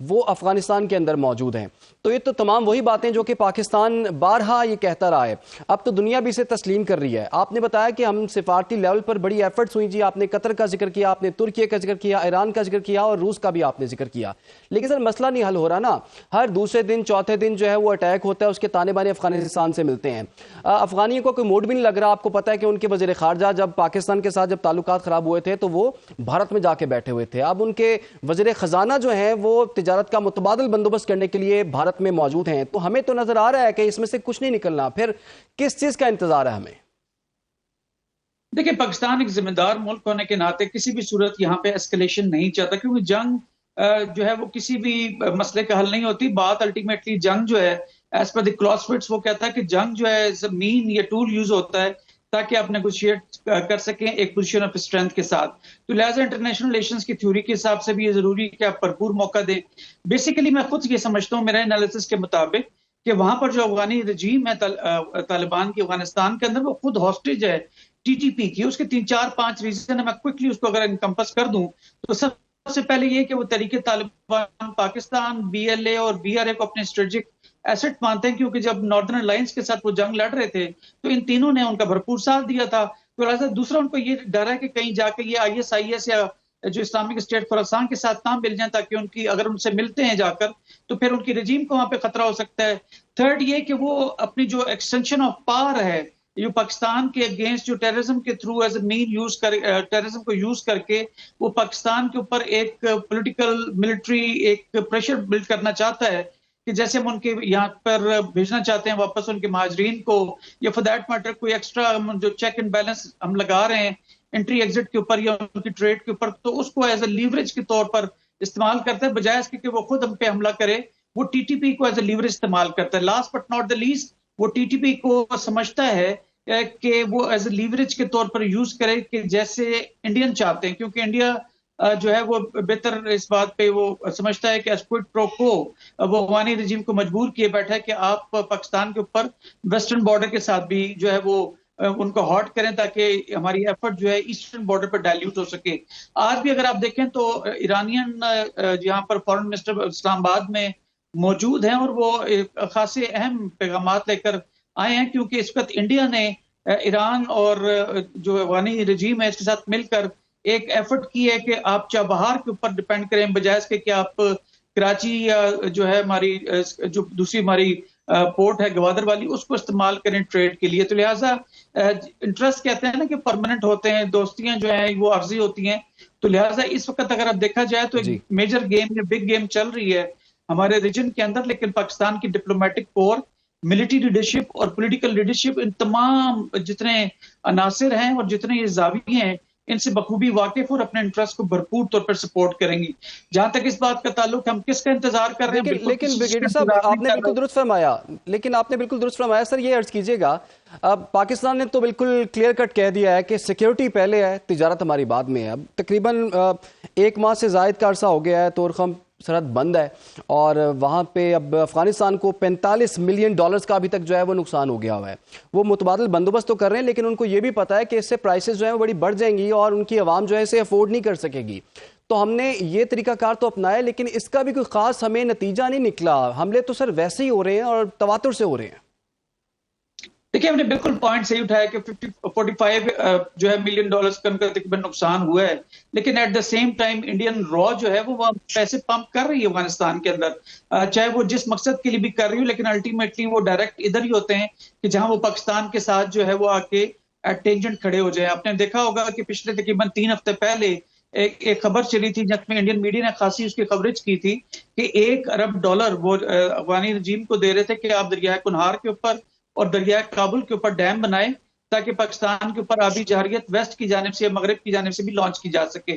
وہ افغانستان کے اندر موجود ہیں. تو یہ تو تمام وہی باتیں جو کہ پاکستان بارہا یہ کہتا رہا ہے. اب تو دنیا بھی اسے تسلیم کر رہی ہے. آپ نے بتایا کہ ہم سفارتی لیول پر بڑی ایفرٹس ہوئی جی. آپ نے قطر کا ذکر کیا, آپ نے ترکیہ کا ذکر کیا, ایران کا ذکر کیا اور روس کا بھی آپ نے ذکر کیا. لیکن سر مسئلہ نہیں حل ہو رہا نا. ہر دوسرے دن چوتھے دن جو ہے وہ اٹیک ہوتا ہے, اس کے تانے بانے افغانستان سے ملتے ہیں. افغانیوں کو کوئی موڈ بھی نہیں لگ رہا. آپ کو پتا ہے کہ ان کے وزیر خارجہ جب پاکستان کے ساتھ جب تعلقات خراب ہوئے تھے تو وہ بھارت میں جا کے بیٹھے ہوئے تھے. اب ان کے وزیر خزانہ جو ہیں وہ تجارت کا متبادل بندوبست کرنے کے لیے بھارت میں موجود ہیں. تو ہمیں تو نظر آ رہا ہے کہ اس میں سے کچھ نہیں نکلنا. پھر کس چیز کا انتظار ہے ہمیں؟ دیکھیں, پاکستان ایک ذمہ دار ملک ہونے کے ناطے کسی بھی صورت یہاں پہ اسکلیشن نہیں چاہتا, کیونکہ جنگ جو ہے وہ کسی بھی مسئلے کا حل نہیں ہوتی. بات الٹیمیٹلی جنگ جو ہے ایز پر دی کلاسفٹس وہ کہتا ہے کہ جنگ جو ہے مین یا ٹول یوز ہوتا ہے تاکہ آپ نیگوشیٹ کر سکیں ایک پوزیشن آف اسٹرینتھ کے ساتھ. تو لہٰذا انٹرنیشنل ریلیشنز کی تھیوری کے حساب سے بھی یہ ضروری ہے کہ آپ بھرپور موقع دیں. بیسیکلی میں خود یہ سمجھتا ہوں میرے انالیسس کے مطابق کہ وہاں پر جو افغانی رجیم ہے طالبان کی افغانستان کے اندر, وہ خود ہاسٹیج ہے ٹی ٹی پی کی. اس کے 3-4-5 ریزن ہے, میں کوئکلی اس کو اگر انکمپس کر دوں تو سب سے پہلے یہ کہ وہ Tehreek Taliban Pakistan B L A اور بی آر اے کو اپنے اسٹریٹجک ایسٹ مانتے ہیں, کیونکہ جب ناردرن الائنس کے ساتھ وہ جنگ لڑ رہے تھے تو ان تینوں نے ان کا بھرپور ساتھ دیا تھا. تو لہٰذا دوسرا ان کو یہ ڈر ہے کہ کہیں جا کے یہ ISIS یا جو اسلامک اسٹیٹ خراسان کے ساتھ نہ مل جائیں, تاکہ ان کی اگر ان سے ملتے ہیں جا کر تو پھر ان کی رجیم کو وہاں پہ خطرہ ہو سکتا ہے. تھرڈ یہ کہ وہ اپنی جو ایکسٹینشن آف پاور ہے جو پاکستان کے اگینسٹ جو ٹیررزم کے through as a mean use کر ٹیررزم کو یوز کر کے وہ پاکستان کے اوپر ایک پولیٹیکل ملٹری ایک پریشر بلڈ کرنا چاہتا ہے کہ جیسے ہم ان کے یہاں پر بھیجنا چاہتے ہیں واپس ان کے مہاجرین کو, یا فار دیٹ میٹر کوئی ایکسٹرا جو چیک اینڈ بیلنس ہم لگا رہے ہیں انٹری ایگزٹ کے اوپر یا ان کی ٹریڈ کے اوپر, تو اس کو ایز اے لیوریج کے طور پر استعمال کرتا ہے, بجائے اس کے کہ وہ خود ہم پہ حملہ کرے. وہ ٹی ٹی پی کو ایز اے لیوریج استعمال کرتا ہے. Last but not the least, وہ ٹی ٹی پی کو سمجھتا ہے کہ وہ ایز اے لیوریج کے طور پر یوز کرے کہ جیسے انڈین چاہتے ہیں, کیونکہ انڈیا جو ہے وہ بہتر اس بات پہ وہ سمجھتا ہے کہ اسکوئڈ پرو کو وہ افغانی رجیم کو مجبور کیے بیٹھا ہے کہ آپ پاکستان کے اوپر ویسٹرن بارڈر کے ساتھ بھی جو ہے وہ ان کو ہاٹ کریں تاکہ ہماری ایفرٹ جو ہے ایسٹرن بارڈر پر ڈائلیوٹ ہو سکے. آج بھی اگر آپ دیکھیں تو ایرانین یہاں پر فارن منسٹر اسلام آباد میں موجود ہیں اور وہ خاصے اہم پیغامات لے کر آئے ہیں, کیونکہ اس وقت انڈیا نے ایران اور جو افغانی رجیم ہے اس کے ساتھ مل کر ایک ایفرٹ کی ہے کہ آپ چابہار کے اوپر ڈیپینڈ کریں, بجائے اس کے کہ آپ کراچی یا جو ہے ہماری جو دوسری ہماری پورٹ ہے گوادر والی اس کو استعمال کریں ٹریڈ کے لیے. تو لہٰذا انٹرسٹ کہتے ہیں نا کہ پرماننٹ ہوتے ہیں, دوستیاں جو ہیں وہ عارضی ہوتی ہیں. تو لہٰذا اس وقت اگر آپ دیکھا جائے تو ایک میجر گیم یا بگ گیم چل رہی ہے ہمارے ریجن کے اندر, لیکن پاکستان کی ڈپلومیٹک کور, ملٹری لیڈرشپ اور پولیٹیکل لیڈرشپ, ان تمام جتنے عناصر ہیں اور جتنے یہ زاویے ہیں ان سے بخوبی واقف اور اپنے انٹرسٹ کو بھرپور طور پر سپورٹ کریں گی. جہاں تک اس بات کا تعلق ہم کس کا انتظار کر رہے ہیں, لیکن بریگیڈیئر صاحب آپ نے بالکل درست فرمایا, سر یہ عرض کیجئے گا, اب پاکستان نے تو بالکل کلیئر کٹ کہہ دیا ہے کہ سیکیورٹی پہلے ہے, تجارت ہماری بعد میں ہے. اب تقریباً 1 ماہ سے زائد کا عرصہ ہو گیا ہے طورخم سرحد بند ہے, اور وہاں پہ اب افغانستان کو $45 ملین کا ابھی تک جو ہے وہ نقصان ہو گیا ہوا ہے. وہ متبادل بندوبست تو کر رہے ہیں, لیکن ان کو یہ بھی پتا ہے کہ اس سے پرائسز جو ہیں وہ بڑی بڑھ جائیں گی اور ان کی عوام جو ہے اسے افورڈ نہیں کر سکے گی. تو ہم نے یہ طریقہ کار تو اپنایا, لیکن اس کا بھی کوئی خاص ہمیں نتیجہ نہیں نکلا. حملے تو سر ویسے ہی ہو رہے ہیں اور تواتر سے ہو رہے ہیں. دیکھیں ہم نے بالکل پوائنٹ صحیح اٹھایا کہ 45 جو ہے ملین ڈالرز کا ان کا تقریباً نقصان ہوا ہے, لیکن at the same time Indian را جو ہے وہ پیسے پمپ کر رہی ہے افغانستان کے اندر, چاہے وہ جس مقصد کے لیے بھی کر رہی ہو, لیکن الٹیمیٹلی وہ ڈائریکٹ ادھر ہی ہوتے ہیں کہ جہاں وہ پاکستان کے ساتھ جو ہے وہ آ کے ٹینجنٹ کھڑے ہو جائیں. آپ نے دیکھا ہوگا کہ پچھلے تقریباً 3 ہفتے پہلے ایک خبر چلی تھی جس میں انڈین میڈیا نے خاصی اس کی کوریج کی تھی کہ $1 ارب وہ افغانی رجیم کو دے رہے تھے کہ آپ دریائے کنہار کے اوپر اور دریائے کابل کے اوپر ڈیم بنائے تاکہ پاکستان کے اوپر آبی جارحیت ویسٹ کی جانب سے مغرب کی جانب سے بھی لانچ کی جا سکے.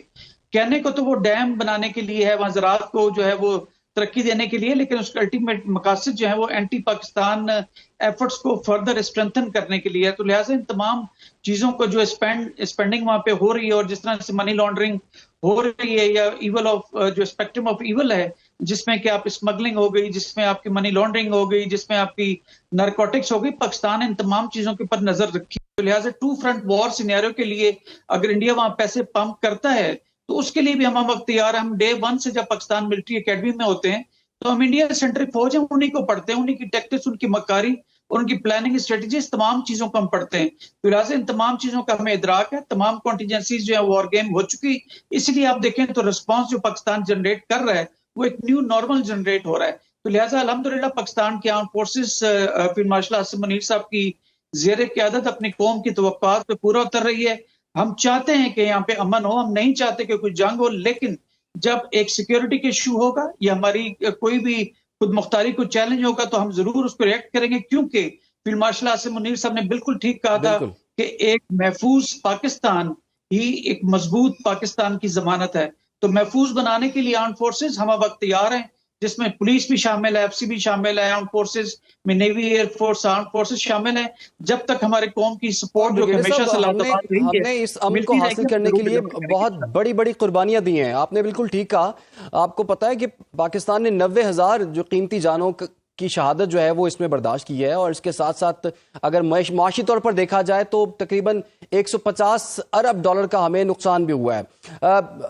کہنے کو تو وہ ڈیم بنانے کے لیے ہے, وہاں زراعت کو جو ہے وہ ترقی دینے کے لیے, لیکن اس کا الٹیمیٹ مقاصد جو ہے وہ اینٹی پاکستان ایفرٹس کو فردر اسٹرینتھن کرنے کے لیے ہے. تو لہٰذا ان تمام چیزوں کو جو اسپینڈنگ وہاں پہ ہو رہی ہے اور جس طرح سے منی لانڈرنگ ہو رہی ہے یا ایول آف جو اسپیکٹرم آف ایول ہے, جس میں کہ آپ اسمگلنگ ہو گئی, جس میں آپ کی منی لانڈرنگ ہو گئی, جس میں آپ کی نارکوٹکس ہو گئی, پاکستان ان تمام چیزوں کے اوپر نظر رکھی. تو لہٰذا 2 فرنٹ وار سینیریو کے لیے اگر انڈیا وہاں پیسے پمپ کرتا ہے تو اس کے لیے بھی ہم وقت تیار ہیں. ہم ڈے 1 سے جب پاکستان ملٹری اکیڈمی میں ہوتے ہیں تو ہم انڈیا سینٹرک فوج ہیں انہیں کو پڑھتے ہیں, انہیں کی ٹیکٹکس, ان کی مکاری اور ان کی پلاننگ اسٹریٹجیز, تمام چیزوں کو ہم پڑھتے ہیں. تو لہٰذا ان تمام چیزوں کا ہمیں ادراک ہے. تمام کانٹینجنسیز جو ہے وار گیم ہو چکی, اس لیے آپ دیکھیں تو ریسپانس جو پاکستان جنریٹ کر رہا ہے وہ ایک نیو نارمل جنریٹ ہو رہا ہے. تو لہٰذا الحمدللہ پاکستان کے armed forces field marshal Asim Munir صاحب کی زیر قیادت اپنی قوم کی توقعات پہ پورا اتر رہی ہے. ہم چاہتے ہیں کہ یہاں پہ امن ہو, ہم نہیں چاہتے کہ کوئی جنگ ہو, لیکن جب ایک سیکیورٹی کے ایشو ہوگا یا ہماری کوئی بھی خود مختاری کو چیلنج ہوگا تو ہم ضرور اس کو ریئیکٹ کریں گے, کیونکہ فیلڈ مارشل عاصم منیر صاحب نے بالکل ٹھیک کہا تھا بالکل. کہ ایک محفوظ پاکستان ہی ایک مضبوط پاکستان کی ضمانت ہے. تو محفوظ بنانے کے لیے آرم فورسز ہم وقت تیار ہیں, جس میں پولیس بھی شامل ہے, ایف سی بھی شامل ہے, آرم فورسز میں navy, air force, arm forces شامل ہیں. جب تک ہمارے قوم کی سپورٹ جو کہ ہمیشہ سے لاتعداد رہی ہم ہے نے اس امن کو ملتی رہے حاصل گی, کرنے کے لیے ضرور بہت بڑی بڑی قربانیاں دی ہیں. آپ نے بالکل ٹھیک کہا. آپ کو پتا ہے کہ پاکستان نے 90,000 جو قیمتی جانوں کی شہادت جو ہے وہ اس میں برداشت کی ہے, اور اس کے ساتھ ساتھ اگر معاشی طور پر دیکھا جائے تو تقریباً 150 ارب ڈالر کا ہمیں نقصان بھی ہوا ہے.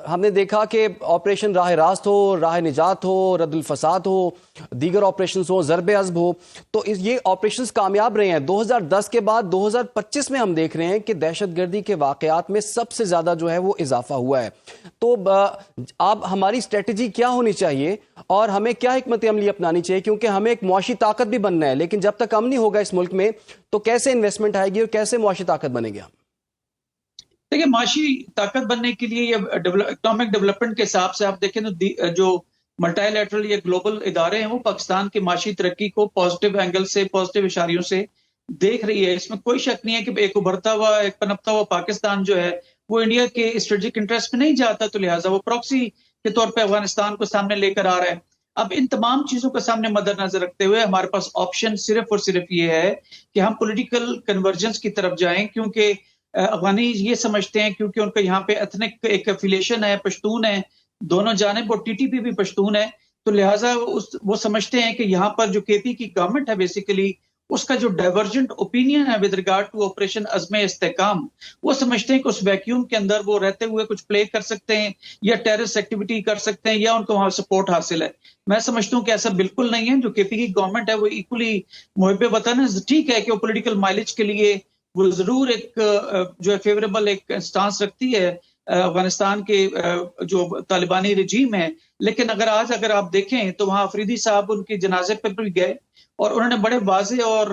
ہم نے دیکھا کہ آپریشن راہ راست ہو, راہ نجات ہو, رد الفساد ہو, دیگر آپریشنز ہو, ضرب عزب ہو, تو یہ آپریشنز کامیاب رہے ہیں. 2010 کے بعد 2025 میں ہم دیکھ رہے ہیں کہ دہشت گردی کے واقعات میں سب سے زیادہ جو ہے وہ اضافہ ہوا ہے. تو اب ہماری اسٹریٹجی کیا ہونی چاہیے اور ہمیں کیا حکمت عملی اپنانی چاہیے, کیونکہ ہمیں ایک معاشی طاقت بھی بننا ہے, لیکن جب تک امن نہیں ہوگا اس ملک میں تو کیسے انویسٹمنٹ آئے گی اور کیسے معاشی طاقت بنے گی؟ دیکھیں, معاشی طاقت بننے کے لیے یا اکنامک ڈیولپمنٹ کے حساب سے آپ دیکھیں تو جو ملٹی لیٹرل یا گلوبل ادارے ہیں وہ پاکستان کی معاشی ترقی کو پازیٹیو اینگل سے, پازیٹیو اشاریوں سے دیکھ رہی ہے. اس میں کوئی شک نہیں ہے کہ ایک ابھرتا ہوا, ایک پنپتا ہوا پاکستان جو ہے وہ انڈیا کے اسٹریٹجک انٹرسٹ میں نہیں جاتا, تو لہٰذا وہ پراکسی کے طور پہ افغانستان کو سامنے لے کر آ رہا ہے. اب ان تمام چیزوں کو سامنے مد نظر رکھتے ہوئے ہمارے پاس آپشن صرف اور صرف یہ ہے کہ ہم پولیٹیکل کنورجنس کی طرف جائیں, کیونکہ افغانی یہ سمجھتے ہیں کیونکہ ان کا یہاں پہ ایتھنک ایک افیلیشن ہے, پشتون ہے دونوں جانب, اور ٹی ٹی پی بھی پشتون ہے, تو لہٰذا وہ سمجھتے ہیں کہ یہاں پر جو کے پی کی گورنمنٹ ہے بیسیکلی اس کا جو ڈائیورجنٹ اوپینین ہے ود ریگارڈ ٹو آپریشن عزم استحکام, وہ سمجھتے ہیں کہ اس ویکیوم کے اندر وہ رہتے ہوئے کچھ پلے کر سکتے ہیں یا ٹیررسٹ ایکٹیویٹی کر سکتے ہیں یا ان کو وہاں سپورٹ حاصل ہے. میں سمجھتا ہوں کہ ایسا بالکل نہیں ہے. جو کے پی کی گورنمنٹ ہے وہ ایکولی محب وطن ہے. ٹھیک ہے کہ وہ پولیٹیکل مائلیج کے لیے وہ ضرور ایک جو ہے فیوریبل ایک سٹانس رکھتی ہے افغانستان کے جو طالبانی رجیم ہے, لیکن اگر آپ دیکھیں تو وہاں افریدی صاحب ان کے جنازے پر بھی گئے اور انہوں نے بڑے واضح اور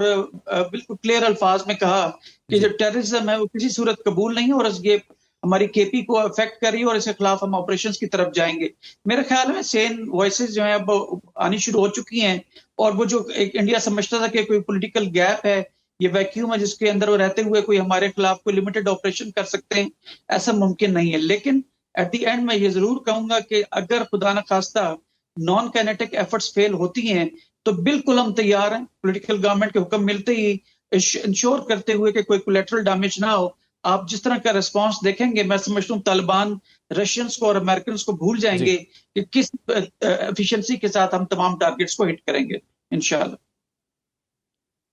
بالکل کلیئر الفاظ میں کہا کہ جو ٹیررزم ہے وہ کسی صورت قبول نہیں ہے اور یہ ہماری کے پی کو افیکٹ کر رہی ہے اور اس کے خلاف ہم آپریشنز کی طرف جائیں گے. میرے خیال میں سین وائسز جو ہیں اب آنی شروع ہو چکی ہیں, اور وہ جو ایک انڈیا سمجھتا تھا کہ کوئی پولیٹیکل گیپ ہے, یہ ویکیوم ہے جس کے اندر وہ رہتے ہوئے کوئی ہمارے خلاف کوئی لمیٹڈ آپریشن کر سکتے ہیں, ایسا ممکن نہیں ہے. لیکن ایٹ دی اینڈ میں یہ ضرور کہوں گا کہ اگر خدا نخواستہ نان کائنیٹک ایفرٹس فیل ہوتی ہیں تو بالکل ہم تیار ہیں پولیٹیکل گورنمنٹ کے حکم ملتے ہی انشور کرتے ہوئے کہ کوئی کولیٹرل ڈیمیج نہ ہو. آپ جس طرح کا ریسپانس دیکھیں گے, میں سمجھتا ہوں طالبان رشینز کو اور امریکنز کو بھول جائیں گے کہ کس ایفیشنسی کے ساتھ ہم تمام ٹارگیٹس کو ہٹ کریں گے انشاءاللہ.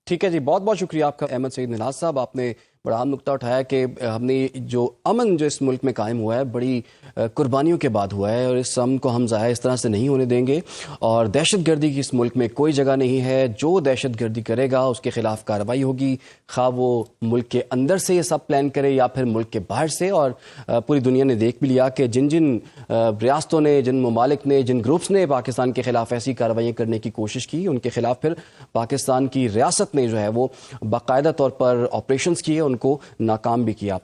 ٹھیک ہے جی, بہت بہت شکریہ آپ کا احمد سعید نناز صاحب. آپ نے بڑا اہم نقطہ اٹھایا کہ ہم نے جو امن جو اس ملک میں قائم ہوا ہے بڑی قربانیوں کے بعد ہوا ہے, اور اس امن کو ہم ضائع اس طرح سے نہیں ہونے دیں گے, اور دہشت گردی کی اس ملک میں کوئی جگہ نہیں ہے. جو دہشت گردی کرے گا اس کے خلاف کارروائی ہوگی, خواہ وہ ملک کے اندر سے یہ سب پلان کرے یا پھر ملک کے باہر سے. اور پوری دنیا نے دیکھ بھی لیا کہ جن جن ریاستوں نے, جن ممالک نے, جن گروپس نے پاکستان کے خلاف ایسی کارروائیاں کرنے کی کوشش کی, ان کے خلاف پھر پاکستان کی ریاست نے جو ہے وہ باقاعدہ طور پر آپریشنز کیے, ان کو ناکام بھی کیا.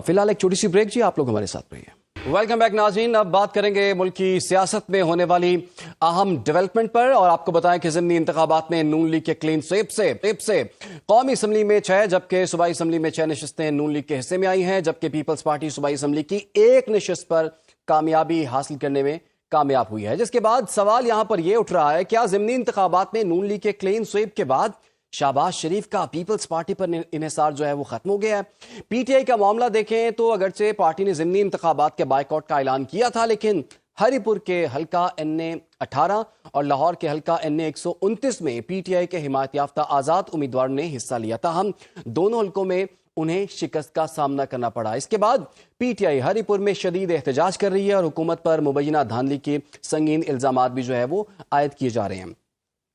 فی الحال ایک چھوٹی سی بریک جی, آپ لوگ ہمارے ساتھ رہیے. ویلکم بیک ناظرین. اب بات کریں گے ملک کی سیاست میں ہونے والی اہم ڈیولپمنٹ پر, اور آپ کو بتائیں کہ ضمنی انتخابات میں نون لیگ کے کلین سویپ سے قومی اسمبلی میں 6 جبکہ صوبائی اسمبلی میں 6 نشستیں نون لیگ کے حصے میں آئی ہیں, جبکہ پیپلز پارٹی صوبائی اسمبلی کی 1 نشست پر کامیابی حاصل کرنے میں کامیاب ہوئی ہے. جس کے بعد سوال یہاں پر یہ اٹھ رہا ہے, کیا ضمنی انتخابات میں نون لیگ کے کلین سویپ کے بعد شہباز شریف کا پیپلز پارٹی پر انحصار جو ہے وہ ختم ہو گیا ہے؟ پی ٹی آئی کا معاملہ دیکھیں تو اگرچہ پارٹی نے ضمنی انتخابات کے بائیکاٹ کا اعلان کیا تھا, لیکن ہری پور کے حلقہ این اے 18 اور لاہور کے حلقہ این اے 129 میں پی ٹی آئی کے حمایت یافتہ آزاد امیدوار نے حصہ لیا. تاہم دونوں حلقوں میں انہیں شکست کا سامنا کرنا پڑا۔ اس کے بعد پی ٹی آئی ہری پور میں شدید احتجاج کر رہی ہے اور حکومت پر مبینہ دھاندلی کے سنگین الزامات بھی جو ہے وہ عائد کیے جا رہے ہیں۔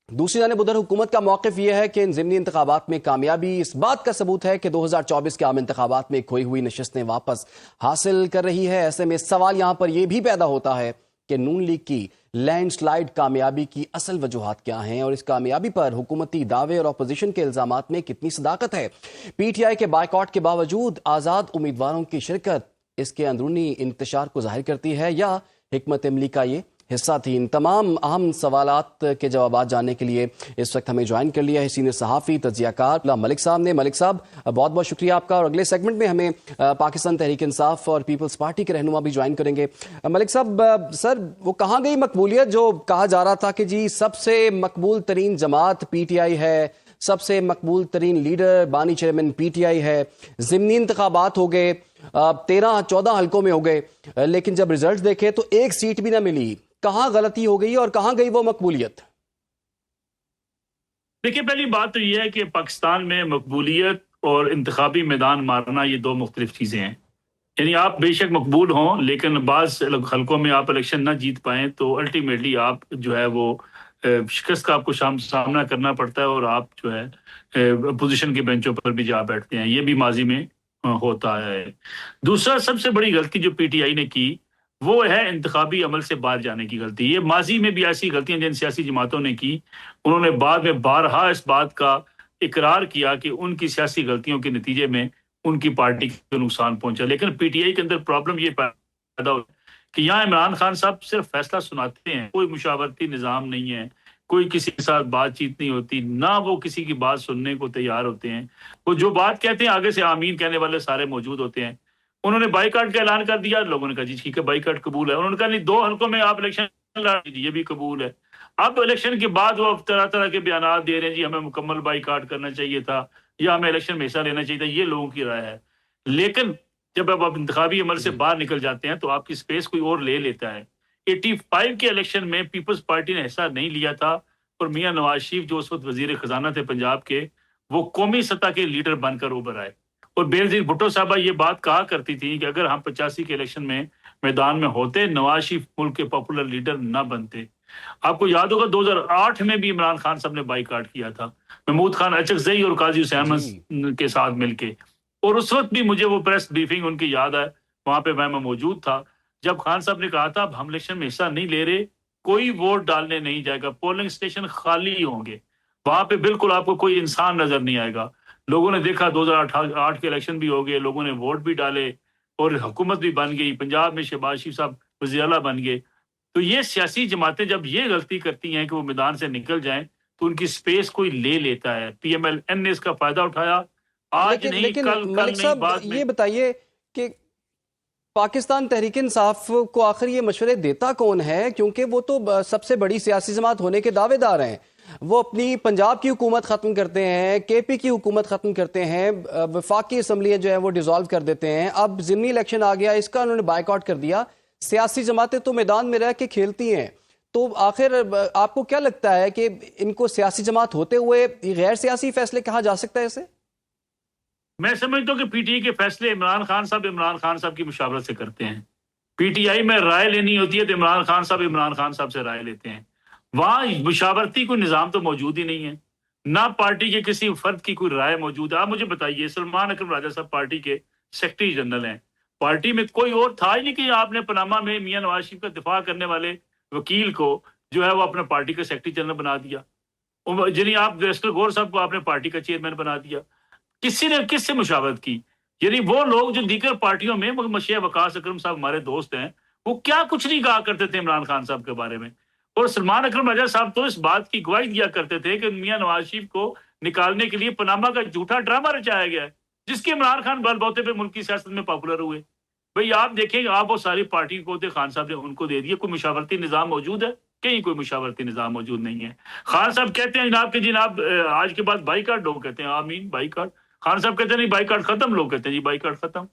دوسری جانب ادھر حکومت کا موقف یہ ہے کہ ان ضمنی انتخابات میں کامیابی اس بات کا ثبوت ہے کہ 2024 کے عام انتخابات میں کھوئی ہوئی نشستیں واپس حاصل کر رہی ہے۔ ایسے میں سوال یہاں پر یہ بھی پیدا ہوتا ہے کہ نون لیگ کی لینڈ سلائیڈ کامیابی کی اصل وجوہات کیا ہیں اور اس کامیابی پر حکومتی دعوے اور اپوزیشن کے الزامات میں کتنی صداقت ہے۔ پی ٹی آئی کے بائیکاٹ کے باوجود آزاد امیدواروں کی شرکت اس کے اندرونی انتشار کو ظاہر کرتی ہے یا حکمت عملی کا یہ حصہ تھی؟ ان تمام اہم سوالات کے جوابات جاننے کے لیے اس وقت ہمیں جوائن کر لیا ہے سینئر صحافی تجزیہ کار ملک صاحب نے۔ ملک صاحب بہت بہت شکریہ آپ کا، اور اگلے سیگمنٹ میں ہمیں پاکستان تحریک انصاف اور پیپلز پارٹی کے رہنما بھی جوائن کریں گے۔ ملک صاحب، سر وہ کہاں گئی مقبولیت جو کہا جا رہا تھا کہ جی سب سے مقبول ترین جماعت پی ٹی آئی ہے، سب سے مقبول ترین لیڈر بانی چیئرمین پی ٹی آئی ہے، ضمنی انتخابات ہو گئے 13-14 حلقوں میں ہو گئے، لیکن جب ریزلٹ دیکھے تو ایک سیٹ بھی نہ ملی۔ کہاں غلطی ہو گئی اور کہاں گئی وہ مقبولیت؟ دیکھیں، پہلی بات تو یہ ہے کہ پاکستان میں مقبولیت اور انتخابی میدان مارنا یہ دو مختلف چیزیں ہیں۔ یعنی آپ بے شک مقبول ہوں لیکن بعض حلقوں میں آپ الیکشن نہ جیت پائیں تو الٹیمیٹلی آپ جو ہے وہ شکست کا آپ کو سامنا کرنا پڑتا ہے اور آپ جو ہے اپوزیشن کے بینچوں پر بھی جا بیٹھتے ہیں۔ یہ بھی ماضی میں ہوتا ہے۔ دوسرا سب سے بڑی غلطی جو پی ٹی آئی نے کی وہ ہے انتخابی عمل سے باہر جانے کی غلطی۔ یہ ماضی میں بھی ایسی غلطیاں جن سیاسی جماعتوں نے کی، انہوں نے بعد میں بارہا اس بات کا اقرار کیا کہ ان کی سیاسی غلطیوں کے نتیجے میں ان کی پارٹی کو نقصان پہنچا۔ لیکن پی ٹی آئی کے اندر پرابلم یہ پیدا ہو کہ یہاں عمران خان صاحب صرف فیصلہ سناتے ہیں، کوئی مشاورتی نظام نہیں ہے، کوئی کسی کے ساتھ بات چیت نہیں ہوتی، نہ وہ کسی کی بات سننے کو تیار ہوتے ہیں۔ وہ جو بات کہتے ہیں آگے سے آمین کہنے والے سارے موجود ہوتے ہیں۔ انہوں نے بائیکاٹ کا اعلان کر دیا، لوگوں نے کہا جی ٹھیک ہے بائیکاٹ قبول ہے۔ انہوں نے کہا نہیں 2 حلقوں میں آپ الیکشن لڑ یہ بھی قبول ہے۔ اب الیکشن کے بعد وہ طرح طرح کے بیانات دے رہے ہیں، جی ہمیں مکمل بائیکاٹ کرنا چاہیے تھا یا ہمیں الیکشن میں حصہ لینا چاہیے تھا۔ یہ لوگوں کی رائے ہے، لیکن جب آپ انتخابی عمل سے باہر نکل جاتے ہیں تو آپ کی سپیس کوئی اور لے لیتا ہے۔ 85 کے الیکشن میں پیپلز پارٹی نے حصہ نہیں لیا تھا اور میاں نواز شریف جو اس وقت وزیر خزانہ تھے پنجاب کے، وہ قومی سطح کے لیڈر بن کر ابھر آئے۔ اور بینظیر بھٹو صاحبہ یہ بات کہا کرتی تھی کہ اگر ہم 85 کے الیکشن میں میدان میں ہوتے، نواز شریف ملک کے پاپولر لیڈر نہ بنتے۔ آپ کو یاد ہوگا 2008 میں بھی عمران خان صاحب نے بائیکاٹ کیا تھا محمود خان اچکزئی اور قاضی حسین احمد کے ساتھ مل کے، اور اس وقت بھی مجھے وہ پریس بریفنگ ان کی یاد ہے، وہاں پہ میں موجود تھا جب خان صاحب نے کہا تھا ہم الیکشن میں حصہ نہیں لے رہے، کوئی ووٹ ڈالنے نہیں جائے گا، پولنگ اسٹیشن خالی ہوں گے، وہاں پہ بالکل آپ کو کوئی انسان نظر نہیں آئے گا۔ لوگوں نے دیکھا 2008 کے الیکشن بھی ہو گئے، لوگوں نے ووٹ بھی ڈالے اور حکومت بھی بن گئی، پنجاب میں شہباز شریف صاحب وزیر اعلیٰ بن گئے۔ تو یہ سیاسی جماعتیں جب یہ غلطی کرتی ہیں کہ وہ میدان سے نکل جائیں تو ان کی سپیس کوئی لے لیتا ہے۔ پی ایم ایل این نے اس کا فائدہ اٹھایا، آج نہیں کل ملک نہیں بعد صاحب میں۔ یہ بتائیے کہ پاکستان تحریک انصاف کو آخر یہ مشورے دیتا کون ہے؟ کیونکہ وہ تو سب سے بڑی سیاسی جماعت ہونے کے دعوے دار ہیں، وہ اپنی پنجاب کی حکومت ختم کرتے ہیں، کے پی کی حکومت ختم کرتے ہیں، وفاقی اسمبلیاں جو ہیں وہ ڈیزالو کر دیتے ہیں، اب ضمنی الیکشن آ گیا، اس کا انہوں نے بائیک آؤٹ کر دیا۔ سیاسی جماعتیں تو میدان میں رہ کے کھیلتی ہیں، تو آخر آپ کو کیا لگتا ہے کہ ان کو سیاسی جماعت ہوتے ہوئے غیر سیاسی فیصلے کہا جا سکتا ہے اسے؟ میں سمجھتا ہوں کہ پی ٹی آئی کے فیصلے عمران خان صاحب کی مشاورت سے کرتے ہیں۔ پی ٹی آئی میں رائے لینی ہوتی ہے تو عمران خان صاحب سے رائے لیتے ہیں۔ وہاں مشاورتی کوئی نظام تو موجود ہی نہیں ہے، نہ پارٹی کے کسی فرد کی کوئی رائے موجود ہے۔ آپ مجھے بتائیے، سلمان اکرم راجہ صاحب پارٹی کے سیکرٹری جنرل ہیں، پارٹی میں کوئی اور تھا ہی نہیں کہ آپ نے پاناما میں میاں نواز شریف کا دفاع کرنے والے وکیل کو جو ہے وہ اپنے پارٹی کا سیکرٹری جنرل بنا دیا، یعنی آپ ڈیسٹر گور صاحب کو آپ نے پارٹی کا چیئرمین بنا دیا۔ کسی نے کس سے مشاورت کی؟ یعنی وہ لوگ جو دیگر پارٹیوں میں، مشیع وقاص اکرم صاحب ہمارے دوست ہیں، وہ کیا کچھ نہیں کہا کرتے تھے عمران خان صاحب کے بارے میں، اور سلمان اکرم راجہ صاحب تو اس بات کی گواہی دیا کرتے تھے کہ میاں نواز شریف کو نکالنے کے لیے پاناما کا جھوٹا ڈرامہ رچایا گیا ہے، جس کے عمران خان بل بوتے پہ ملک کی سیاست میں پاپولر ہوئے۔ بھئی آپ دیکھیں، آپ وہ ساری پارٹی کو خان صاحب نے ان کو دے دیے۔ کوئی مشاورتی نظام موجود ہے؟ کہیں کوئی مشاورتی نظام موجود نہیں ہے۔ خان صاحب کہتے ہیں جناب کہ جناب آج کے بعد بائیکاٹ، لوگ کہتے ہیں آمین بائیکاٹ، خان صاحب کہتے ہیں نہیں بائیکاٹ ختم، لوگ کہتے ہیں جی بائیکاٹ ختم۔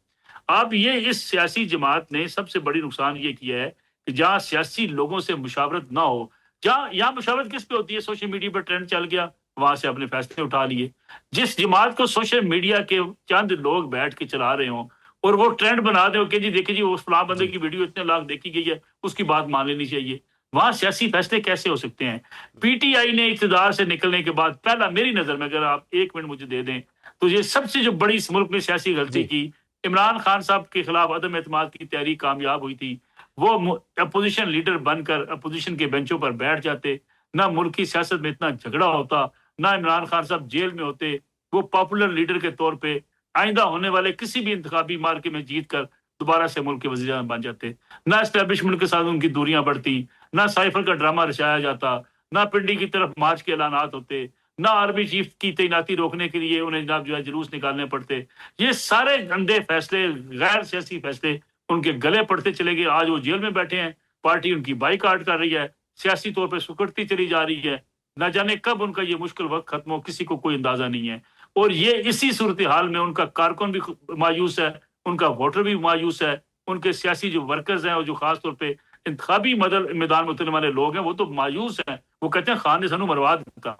اب یہ اس سیاسی جماعت نے سب سے بڑی نقصان یہ کیا ہے کہ جہاں سیاسی لوگوں سے مشاورت نہ ہو، جہاں یہاں مشاورت کس پہ ہوتی ہے؟ سوشل میڈیا پہ ٹرینڈ چل گیا، وہاں سے اپنے فیصلے اٹھا لیے. جس جماعت کو سوشل میڈیا کے چند لوگ بیٹھ کے چلا رہے ہوں اور وہ ٹرینڈ بنا دیں کہ جی دیکھیں جی اس فلاں بندے کی ویڈیو اتنے لاکھ دیکھی گئی ہے, اس کی بات مان لینی چاہیے, وہاں سیاسی فیصلے کیسے ہو سکتے ہیں؟ پی ٹی آئی نے اقتدار سے نکلنے کے بعد پہلا, میری نظر میں اگر آپ 1 منٹ مجھے دے دیں, تو یہ سب سے جو بڑی اس ملک میں سیاسی غلطی کی, عمران خان صاحب کے خلاف عدم اعتماد کی تحریک کامیاب ہوئی تھی. وہ اپوزیشن لیڈر بن کر اپوزیشن کے بینچوں پر بیٹھ جاتے, نہ ملک کی سیاست میں اتنا جھگڑا ہوتا, نہ عمران خان صاحب جیل میں ہوتے, وہ پاپولر لیڈر کے طور پہ آئندہ ہونے والے کسی بھی انتخابی مارکے میں جیت کر دوبارہ سے ملک کے وزیر اعظم بن جاتے. نہ اسٹیبلشمنٹ کے ساتھ ان کی دوریاں بڑھتی, نہ سائفر کا ڈرامہ رچایا جاتا, نہ پنڈی کی طرف مارچ کے اعلانات ہوتے, نہ آرمی چیف کی تعیناتی روکنے کے لیے انہیں جناب جو ہے جلوس نکالنے پڑتے. یہ سارے گندے فیصلے, غیر سیاسی فیصلے ان کے گلے پڑتے چلے گئے. آج وہ جیل میں بیٹھے ہیں, پارٹی ان کی بائیکاٹ کر رہی ہے, سیاسی طور پہ سکڑتی چلی جا رہی ہے. نہ جانے کب ان کا یہ مشکل وقت ختم ہو, کسی کو کوئی اندازہ نہیں ہے. اور یہ اسی صورتحال میں ان کا کارکن بھی مایوس ہے, ان کا ووٹر بھی مایوس ہے, ان کے سیاسی جو ورکرز ہیں اور جو خاص طور پہ انتخابی میدان میں اترنے والے لوگ ہیں وہ تو مایوس ہیں. وہ کہتے ہیں خان نے سانو مروا دیتا.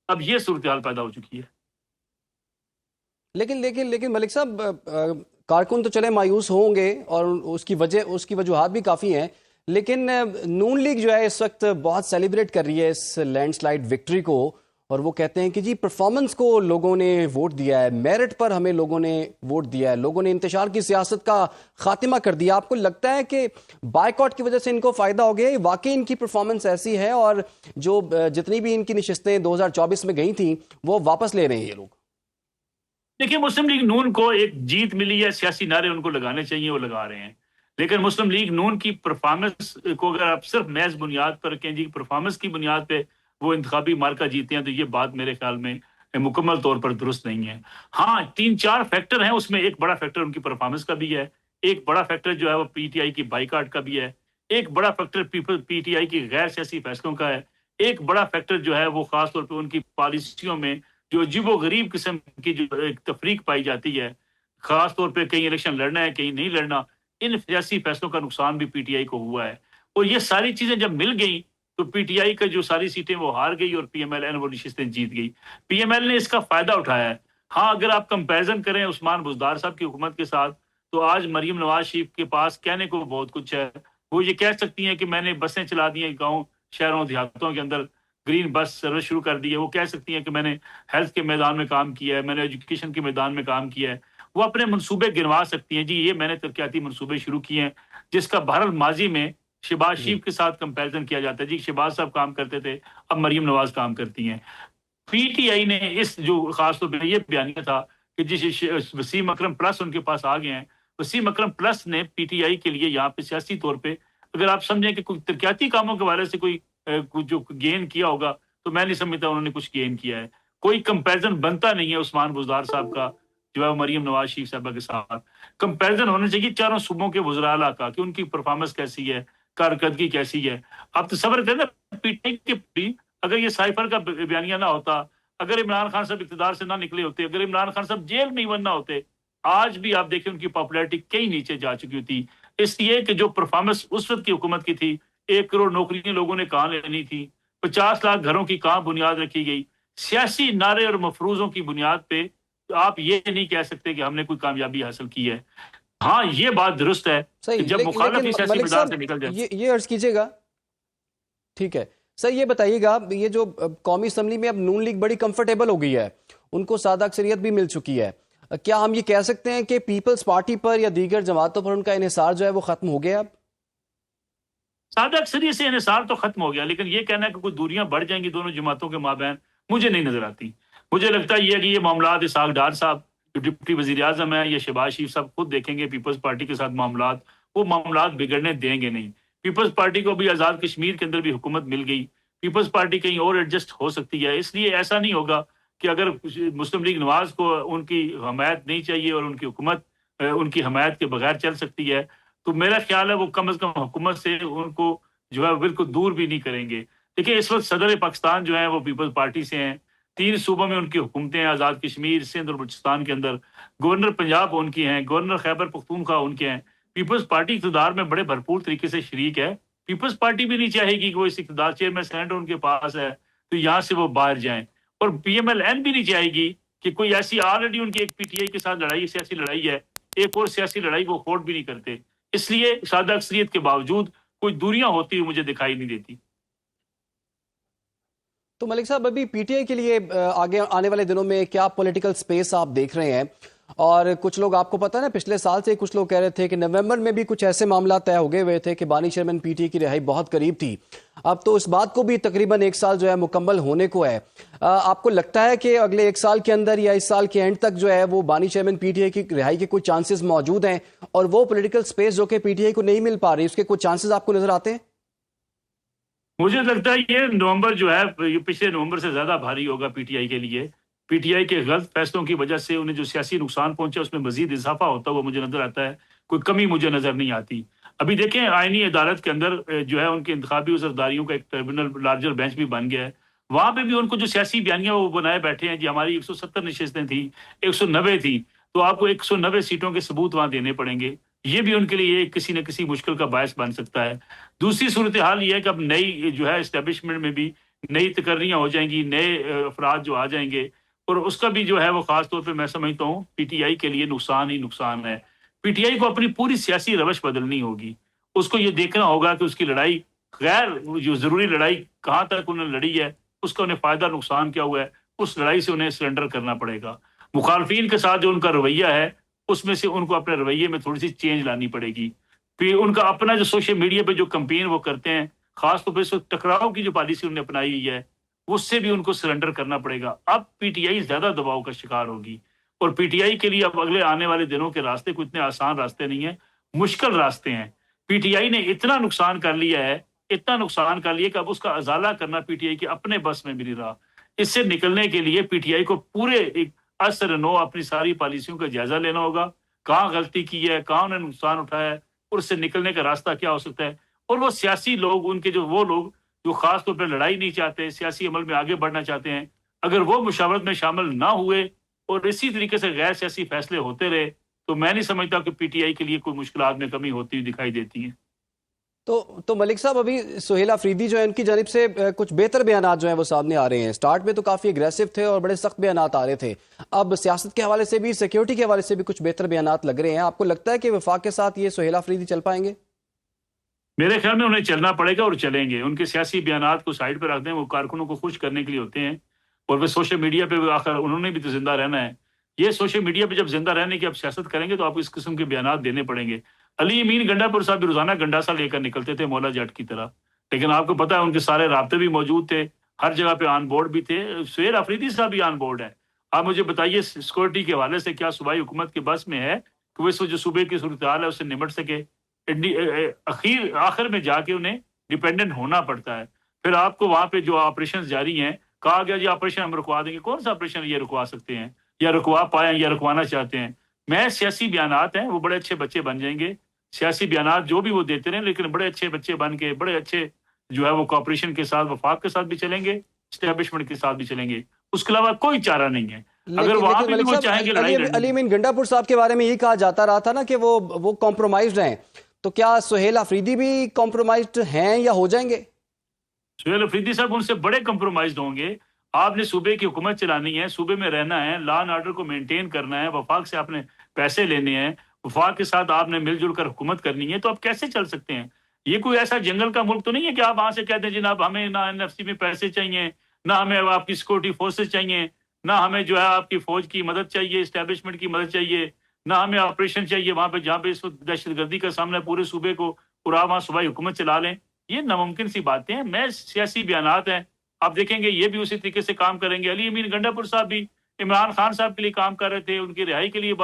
اب یہ صورتحال پیدا ہو چکی ہے. لیکن ملک صاحب, کارکن تو چلے مایوس ہوں گے اور اس کی وجوہات بھی کافی ہیں, لیکن نون لیگ جو ہے اس وقت بہت سیلیبریٹ کر رہی ہے اس لینڈ سلائیڈ وکٹری کو, اور وہ کہتے ہیں کہ جی پرفارمنس کو لوگوں نے ووٹ دیا ہے, میرٹ پر ہمیں لوگوں نے ووٹ دیا ہے, لوگوں نے انتشار کی سیاست کا خاتمہ کر دیا. آپ کو لگتا ہے کہ بائیکاٹ کی وجہ سے ان کو فائدہ ہو گیا؟ واقعی ان کی پرفارمنس ایسی ہے اور جو جتنی بھی ان کی نشستیں 2024 میں گئی تھیں وہ واپس لے رہے ہیں یہ لوگ؟ دیکھیں, مسلم لیگ نون کو ایک جیت ملی ہے, سیاسی نعرے ان کو لگانے چاہیے, وہ لگا رہے ہیں. لیکن مسلم لیگ نون کی پرفارمنس کو اگر آپ صرف محض بنیاد پر کہیں جی پرفارمنس کی بنیاد پہ وہ انتخابی مارکہ جیتے ہیں, تو یہ بات میرے خیال میں مکمل طور پر درست نہیں ہے. ہاں 3-4 فیکٹر ہیں, اس میں ایک بڑا فیکٹر ان کی پرفارمنس کا بھی ہے, ایک بڑا فیکٹر جو ہے وہ پی ٹی آئی کی بائیکاٹ کا بھی ہے, ایک بڑا فیکٹر پی ٹی آئی کی غیر سیاسی فیصلوں کا ہے, ایک بڑا فیکٹر جو ہے وہ خاص طور پہ ان کی پالیسیوں میں جو عجیب و غریب قسم کی جو ایک تفریق پائی جاتی ہے, خاص طور پہ کہیں الیکشن لڑنا ہے کہیں نہیں لڑنا, ان سیاسی فیصلوں کا نقصان بھی پی ٹی آئی کو ہوا ہے. اور یہ ساری چیزیں جب مل گئیں تو پی ٹی آئی کا جو ساری سیٹیں وہ ہار گئی اور پی ایم ایل این وہ نشستیں جیت گئی. پی ایم ایل نے اس کا فائدہ اٹھایا ہے. ہاں اگر آپ کمپیریزن کریں عثمان بزدار صاحب کی حکومت کے ساتھ, تو آج مریم نواز شریف کے پاس کہنے کو بہت کچھ ہے. وہ یہ کہہ سکتی ہیں کہ میں نے بسیں چلا دی ہیں گاؤں شہروں دیہاتوں کے اندر, گرین بس سروس شروع کر دی ہے. وہ کہہ سکتی ہیں کہ میں نے ہیلتھ کے میدان میں کام کیا ہے, میں نے ایجوکیشن کے میدان میں کام کیا ہے. وہ اپنے منصوبے گنوا سکتی ہیں, جی یہ میں نے ترقیاتی منصوبے شروع کیے ہیں, جس کا بہرحال ماضی میں شہباز شریف کے ساتھ کمپیریزن کیا جاتا ہے. جی شہباز صاحب کام کرتے تھے, اب مریم نواز کام کرتی ہیں. پی ٹی آئی نے اس جو خاص طور پہ یہ بیانیہ تھا کہ جس وسیم اکرم پلس ان کے پاس آ گئے ہیں, وسیم اکرم پلس نے پی ٹی آئی کے لیے یہاں پہ سیاسی طور پہ اگر آپ سمجھیں کہ کوئی ترقیاتی کاموں کے بارے سے کوئی جو گین کیا ہوگا, تو میں نہیں سمجھتا انہوں نے کچھ گین کیا ہے. کوئی کمپیریزن بنتا نہیں ہے عثمان بزدار صاحب کا جو ہے مریم نواز شریف صاحبہ کے ساتھ. کمپیریزن ہونا چاہیے چاروں صوبوں کے وزراء اعلیٰ کا کہ ان کی پرفارمنس کیسی ہے, کارکردگی کیسی ہے. آپ تصور کریں نا پی ٹی آئی کے اگر یہ سائفر کا بیانیہ نہ ہوتا, اگر عمران خان صاحب اقتدار سے نہ نکلے ہوتے, اگر عمران خان صاحب جیل میں ایون نہ ہوتے, آج بھی آپ دیکھیں ان کی پاپولیرٹی کئی نیچے جا چکی ہوتی. اس لیے کہ جو پرفارمنس اس وقت کی حکومت کی تھی, 1 کروڑ نوکریاں لوگوں نے کہاں لینی تھی, 50 لاکھ گھروں کی کہاں بنیاد رکھی گئی, سیاسی نعرے اور مفروضوں کی بنیاد پہ آپ یہ نہیں کہہ سکتے کہ ہم نے کوئی کامیابی حاصل کی ہے. ہاں یہ بات درست ہے کہ جب مخالف ہی سیاسی میدان سے نکل جائے. یہ عرض کیجیے گا, ٹھیک ہے سر, یہ بتائیے گا, یہ جو قومی اسمبلی میں اب نون لیگ بڑی کمفرٹیبل ہو گئی ہے, ان کو سادہ اکثریت بھی مل چکی ہے, کیا ہم یہ کہہ سکتے ہیں کہ پیپلز پارٹی پر یا دیگر جماعتوں پر ان کا انحصار جو ہے وہ ختم ہو گیا؟ اب سادہ اکثریت سے انحصار تو ختم ہو گیا, لیکن یہ کہنا ہے کہ کوئی دوریاں بڑھ جائیں گی دونوں جماعتوں کے مابین, مجھے نہیں نظر آتی. مجھے لگتا ہے کہ یہ معاملات اسحاق ڈار صاحب جو ڈپٹی وزیر اعظم ہیں یا شہباز شریف صاحب خود دیکھیں گے پیپلز پارٹی کے ساتھ معاملات, وہ معاملات بگڑنے دیں گے نہیں. پیپلز پارٹی کو بھی آزاد کشمیر کے اندر بھی حکومت مل گئی, پیپلز پارٹی کہیں اور ایڈجسٹ ہو سکتی ہے. اس لیے ایسا نہیں ہوگا کہ اگر مسلم لیگ نواز کو ان کی حمایت نہیں چاہیے اور ان کی حکومت ان کی حمایت کے بغیر چل سکتی ہے, تو میرا خیال ہے وہ کم از کم حکومت سے ان کو جو ہے بالکل دور بھی نہیں کریں گے. دیکھیں اس وقت صدر پاکستان جو ہیں وہ پیپلز پارٹی سے ہیں, 3 صوبوں میں ان کی حکومتیں ہیں, آزاد کشمیر, سندھ اور بلوچستان کے اندر. گورنر پنجاب ان کی ہیں, گورنر خیبر پختونخوا ان کے ہیں. پیپلز پارٹی اقتدار میں بڑے بھرپور طریقے سے شریک ہے. پیپلز پارٹی بھی نہیں چاہے گی کہ وہ اس اقتدار چیئرمین سینیٹر ان کے پاس ہے تو یہاں سے وہ باہر جائیں. اور PMLN بھی نہیں چاہے گی کہ کوئی ایسی آلریڈی ان کی ایک PTI کے ساتھ لڑائی سیاسی لڑائی ہے، ایک اور سیاسی لڑائی وہ افورڈ بھی نہیں کرتے. اس لیے سادہ اکثریت کے باوجود کوئی دوریاں ہوتی ہوئی مجھے دکھائی نہیں دیتی. تو ملک صاحب ابھی PTI کے لیے آگے آنے والے دنوں میں کیا پولیٹیکل سپیس آپ دیکھ رہے ہیں؟ اور کچھ لوگ آپ کو پتہ ہے نا پچھلے سال سے کچھ لوگ کہہ رہے تھے کہ نومبر میں بھی کچھ ایسے معاملات طے ہو گئے ہوئے تھے کہ بانی چیئرمین PTI کی رہائی بہت قریب تھی. اب تو اس بات کو بھی تقریباً 1 سال جو ہے مکمل ہونے کو ہے. آپ کو لگتا ہے کہ اگلے 1 سال کے اندر یا اس سال کے اینڈ تک جو ہے وہ بانی چیئرمین PTI کی رہائی کے کوئی چانسز موجود ہیں، اور وہ پولیٹیکل سپیس جو کہ PTI کو نہیں مل پا رہی اس کے کچھ چانسز آپ کو نظر آتے ہیں؟ مجھے لگتا ہے یہ نومبر جو ہے یہ پچھلے نومبر سے زیادہ بھاری ہوگا PTI کے لیے. PTI کے غلط فیصلوں کی وجہ سے انہیں جو سیاسی نقصان پہنچا اس میں مزید اضافہ ہوتا ہوا مجھے نظر آتا ہے، کوئی کمی مجھے نظر نہیں آتی. ابھی دیکھیں آئینی عدالت کے اندر جو ہے ان کے انتخابی عذرداریوں کا ایک ٹربیونل لارجر بینچ بھی بن گیا ہے. وہاں پہ بھی ان کو جو سیاسی بیانیاں وہ بنائے بیٹھے ہیں، جی ہماری 170 نشستیں تھیں، 190 تھی، تو آپ کو 190 سیٹوں کے ثبوت وہاں دینے پڑیں گے. یہ بھی ان کے لیے کسی نہ کسی مشکل کا باعث بن سکتا ہے. دوسری صورتحال یہ ہے کہ اب نئی جو ہے اسٹیبلشمنٹ میں بھی نئی تقرریاں ہو جائیں گی، نئے افراد جو آ جائیں گے، اور اس کا بھی جو ہے وہ خاص طور پہ میں سمجھتا ہوں PTI کے لیے نقصان ہی نقصان ہے. PTI کو اپنی پوری سیاسی روش بدلنی ہوگی. اس کو یہ دیکھنا ہوگا کہ اس کی لڑائی غیر جو ضروری لڑائی کہاں تک انہوں نے لڑی ہے، اس کا انہیں فائدہ نقصان کیا ہوا ہے، اس لڑائی سے انہیں سرنڈر کرنا پڑے گا. مخالفین کے ساتھ جو ان کا رویہ ہے اس میں سے ان کو اپنے رویے میں تھوڑی سی چینج لانی پڑے گی. پھر ان کا اپنا جو سوشل میڈیا پہ جو کمپین وہ کرتے ہیں، خاص طور پہ ٹکراؤ کی جو پالیسی انہوں نے اپنائی ہوئی ہے، اس سے بھی ان کو سرنڈر کرنا پڑے گا. اب PTI زیادہ دباؤ کا شکار ہوگی، اور PTI کے لیے اب اگلے آنے والے دنوں کے راستے کوئی اتنے آسان راستے نہیں ہیں، مشکل راستے ہیں. PTI نے اتنا نقصان کر لیا ہے، اتنا نقصان کر لیا کہ اب اس کا ازالہ کرنا PTI کے اپنے بس میں بھی نہیں رہا. اس سے نکلنے کے لیے PTI کو پورے ایک اثر نو اپنی ساری پالیسیوں کا جائزہ لینا ہوگا، کہاں غلطی کی ہے، کہاں انہیں نقصان اٹھایا ہے، اور اس سے نکلنے کا راستہ کیا ہو سکتا ہے. اور وہ سیاسی لوگ، ان کے جو وہ لوگ جو خاص طور پہ لڑائی نہیں چاہتے، سیاسی عمل میں آگے بڑھنا چاہتے ہیں، اگر وہ مشاورت میں شامل نہ ہوئے اور اسی طریقے سے غیر سیاسی فیصلے ہوتے رہے، تو میں نہیں سمجھتا کہ PTI کے لیے کوئی مشکلات میں کمی ہوتی ہوئی دکھائی دیتی ہیں. تو ملک صاحب ابھی سہیل آفریدی جو ہے ان کی جانب سے کچھ بہتر بیانات جو ہیں وہ سامنے آ رہے ہیں. سٹارٹ میں تو کافی اگریسو تھے اور بڑے سخت بیانات آ رہے تھے، اب سیاست کے حوالے سے بھی، سیکیورٹی کے حوالے سے بھی کچھ بہتر بیانات لگ رہے ہیں. آپ کو لگتا ہے کہ وفاق کے ساتھ یہ سہیل آفریدی چل پائیں گے؟ میرے خیال میں انہیں چلنا پڑے گا اور چلیں گے. ان کے سیاسی بیانات کو سائڈ پہ رکھ دیں، وہ کارکنوں کو خوش کرنے کے لیے ہوتے ہیں، اور وہ سوشل میڈیا پہ آخر انہوں نے بھی تو زندہ رہنا ہے. یہ سوشل میڈیا پہ جب زندہ رہنے کی اب سیاست کریں گے تو آپ کو اس قسم کے بیانات دینے پڑیں گے. علی امین گنڈا پور صاحب بھی روزانہ گنڈاسا لے کر نکلتے تھے مولا جٹ کی طرح، لیکن آپ کو پتا ہے ان کے سارے رابطے بھی موجود تھے، ہر جگہ پہ آن بورڈ بھی تھے. سہیل آفریدی صاحب بھی آن بورڈ ہے. آپ مجھے بتائیے سیکورٹی کے حوالے سے کیا صوبائی حکومت کے بس میں ہے کہ وہ اس جو صوبے کی صورتحال ہے اس سے نمٹ سکے؟ آخر میں جا کے انہیں ڈیپینڈنٹ ہونا پڑتا ہے. پھر آپ کو وہاں پہ جو آپریشن جاری ہیں، کہا گیا جی آپریشن ہم رکوا دیں گے. کون سا آپریشن یہ رکوا سکتے ہیں یا رکوا پائیں یا رکوانا چاہتے ہیں؟ میں سیاسی بیانات ہیں، وہ بڑے اچھے بچے بن جائیں گے. سیاسی بیانات جو بھی وہ دیتے رہیں، لیکن بڑے اچھے بچے بن کے بڑے اچھے جو ہے وہ کوآپریشن کے ساتھ وفاق کے ساتھ بھی چلیں گے، اسٹیبلشمنٹ کے ساتھ بھی چلیں گے. اس کے علاوہ کوئی چارہ نہیں ہے. اگر وہاں پہ بھی وہ چاہیں گے لڑائی علی امین گنڈا پور صاحب کے بارے میں یہ کہا جاتا رہا تھا نا کہ وہ کمپرومائزڈ ہیں، تو کیا سہیل آفریدی بھی کمپرومائزڈ ہیں یا ہو جائیں گے؟ سہیل آفریدی صاحب ان سے بڑے کمپرومائزڈ ہوں گے. آپ نے صوبے کی حکومت چلانی ہے، صوبے میں رہنا ہے، لا اینڈ آرڈر کو مینٹین کرنا ہے، وفاق سے آپ نے پیسے لینے ہیں، وفاق کے ساتھ آپ نے مل جل کر حکومت کرنی ہے، تو آپ کیسے چل سکتے ہیں؟ یہ کوئی ایسا جنگل کا ملک تو نہیں ہے کہ آپ وہاں سے کہتے ہیں جناب ہمیں نہ NFC میں پیسے چاہیے، نہ ہمیں آپ کی سیکورٹی فورسز چاہیے، نہ ہمیں جو ہے آپ کی فوج کی مدد چاہیے، اسٹیبلشمنٹ کی مدد چاہیے، نہ ہمیں آپریشن چاہیے وہاں پہ جہاں پہ اس وقت دہشت گردی کا سامنا ہے پورے صوبے کو، اور آپ وہاں صوبائی حکومت چلا لیں. یہ ناممکن سی باتیں ہیں. میں سیاسی بیانات ہیں، آپ دیکھیں گے یہ بھی اسی طریقے سے کام کریں گے. علی امین گنڈا پور صاحب بھی عمران خان صاحب کے لیے کام کر رہے تھے، ان کی رہائی کے لیے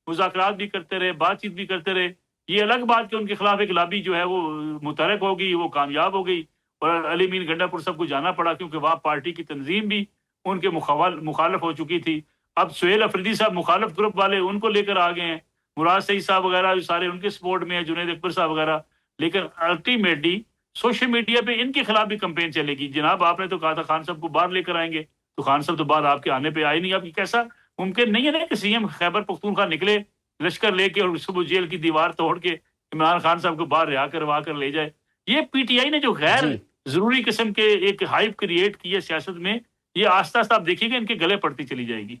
مذاکرات بھی کرتے رہے، بات چیت بھی کرتے رہے. یہ الگ بات کہ ان کے خلاف ایک لابی جو ہے وہ متحرک ہوگی، وہ کامیاب ہو گئی، اور علی امین گنڈا پور صاحب کو جانا پڑا کیونکہ وہاں پارٹی کی تنظیم بھی ان کے مخالف ہو چکی تھی. اب سہیل آفریدی صاحب مخالف گروپ والے ان کو لے کر آ گئے ہیں، مراد سعید صاحب وغیرہ جو سارے ان کے سپورٹ میں ہیں، جنید اکبر صاحب وغیرہ. لیکن الٹیمیٹلی سوشل میڈیا پہ ان کے خلاف بھی کمپین چلے گی. جناب آپ نے تو کہا تھا خان صاحب کو باہر لے کر آئیں گے، تو خان صاحب تو بعد آپ کے آنے پہ آئے نہیں. اب کیسا ممکن نہیں ہے نا کہ CM خیبر پختونخوا نکلے لشکر لے کے اور صبح جیل کی دیوار توڑ کے عمران خان صاحب کو باہر رہا کروا کر لے جائے. یہ PTI نے جو غیر ضروری قسم کے ایک ہائپ کریٹ کی ہے سیاست میں، یہ آہستہ آہستہ آپ دیکھیے گا ان کے گلے پڑتی چلی جائے گی.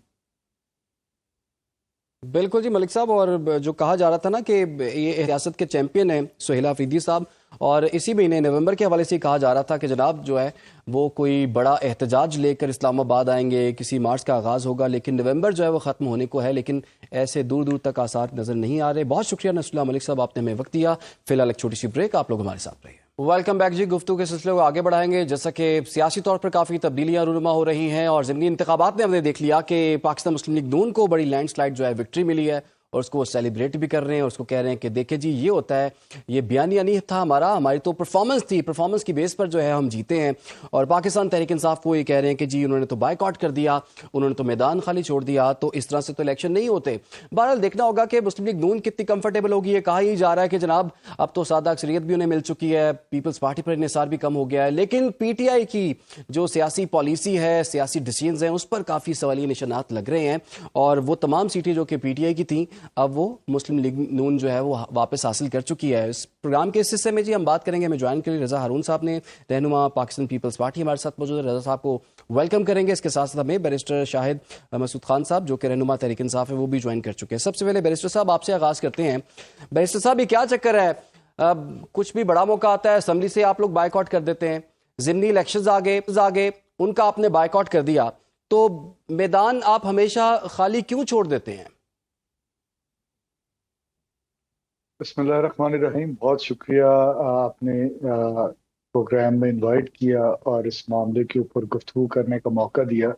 بالکل جی ملک صاحب، اور جو کہا جا رہا تھا نا کہ یہ سیاست کے چیمپئن ہیں سہیل حفیظی صاحب، اور اسی مہینے نومبر کے حوالے سے کہا جا رہا تھا کہ جناب جو ہے وہ کوئی بڑا احتجاج لے کر اسلام آباد آئیں گے، کسی مارچ کا آغاز ہوگا، لیکن نومبر جو ہے وہ ختم ہونے کو ہے، لیکن ایسے دور دور تک آثار نظر نہیں آ رہے. بہت شکریہ نصر اللہ ملک صاحب، آپ نے ہمیں وقت دیا. فی الحال ایک چھوٹی سی بریک، آپ لوگ ہمارے ساتھ رہیے. ویلکم بیک جی. گفتگو کے سلسلے کو آگے بڑھائیں گے. جیسا کہ سیاسی طور پر کافی تبدیلیاں رونما ہو رہی ہیں، اور ضمنی انتخابات میں ہم نے دیکھ لیا کہ پاکستان مسلم لیگ نون کو بڑی لینڈ سلائڈ جو ہے وکٹری ملی ہے، اور اس کو وہ سیلیبریٹ بھی کر رہے ہیں، اور اس کو کہہ رہے ہیں کہ دیکھیں جی یہ ہوتا ہے، یہ بیانیہ نہیں تھا ہماری تو پرفارمنس تھی، پرفارمنس کی بیس پر جو ہے ہم جیتے ہیں. اور پاکستان تحریک انصاف کو یہ کہہ رہے ہیں کہ جی انہوں نے تو بائیک آؤٹ کر دیا، انہوں نے تو میدان خالی چھوڑ دیا، تو اس طرح سے تو الیکشن نہیں ہوتے. بہرحال دیکھنا ہوگا کہ مسلم لیگ نون کتنی کمفرٹیبل ہوگی. یہ کہا ہی جا رہا ہے کہ جناب اب تو سادہ اکثریت بھی انہیں مل چکی ہے، پیپلز پارٹی پر انحصار بھی کم ہو گیا ہے، لیکن پی ٹی آئی کی جو سیاسی پالیسی ہے، سیاسی ڈیسیژنز ہیں، اس پر کافی سوالیہ نشانات لگ رہے ہیں، اور وہ تمام سیٹیں جو کہ پی ٹی آئی کی تھیں اب وہ مسلم لیگ نون جو ہے وہ واپس حاصل کر چکی ہے. اس پروگرام کے اس حصے میں جی ہم بات کریں گے. ہمیں جوائن کے لیے رضا ہارون صاحب نے، رہنما پاکستان پیپلز پارٹی، ہمارے ساتھ موجود ہے. رضا صاحب کو ویلکم کریں گے. اس کے ساتھ ساتھ ہمیں بیرسٹر شاہد مسعود خان صاحب جو کہ رہنما تحریک انصاف ہے وہ بھی جوائن کر چکے ہیں. سب سے پہلے بیرسٹر صاحب آپ سے آغاز کرتے ہیں. بیرسٹر صاحب یہ کیا چکر ہے؟ اب کچھ بھی بڑا موقع آتا ہے اسمبلی سے آپ لوگ بائیک آؤٹ کر دیتے ہیں، ضمنی الیکشنز آگے ان کا آپ نے بائیک آؤٹ کر دیا، تو میدان آپ ہمیشہ خالی کیوں چھوڑ دیتے ہیں؟ بسم اللہ الرحمن الرحیم. بہت شکریہ آپ نے پروگرام میں انوائٹ کیا اور اس معاملے کے اوپر گفتگو کرنے کا موقع دیا.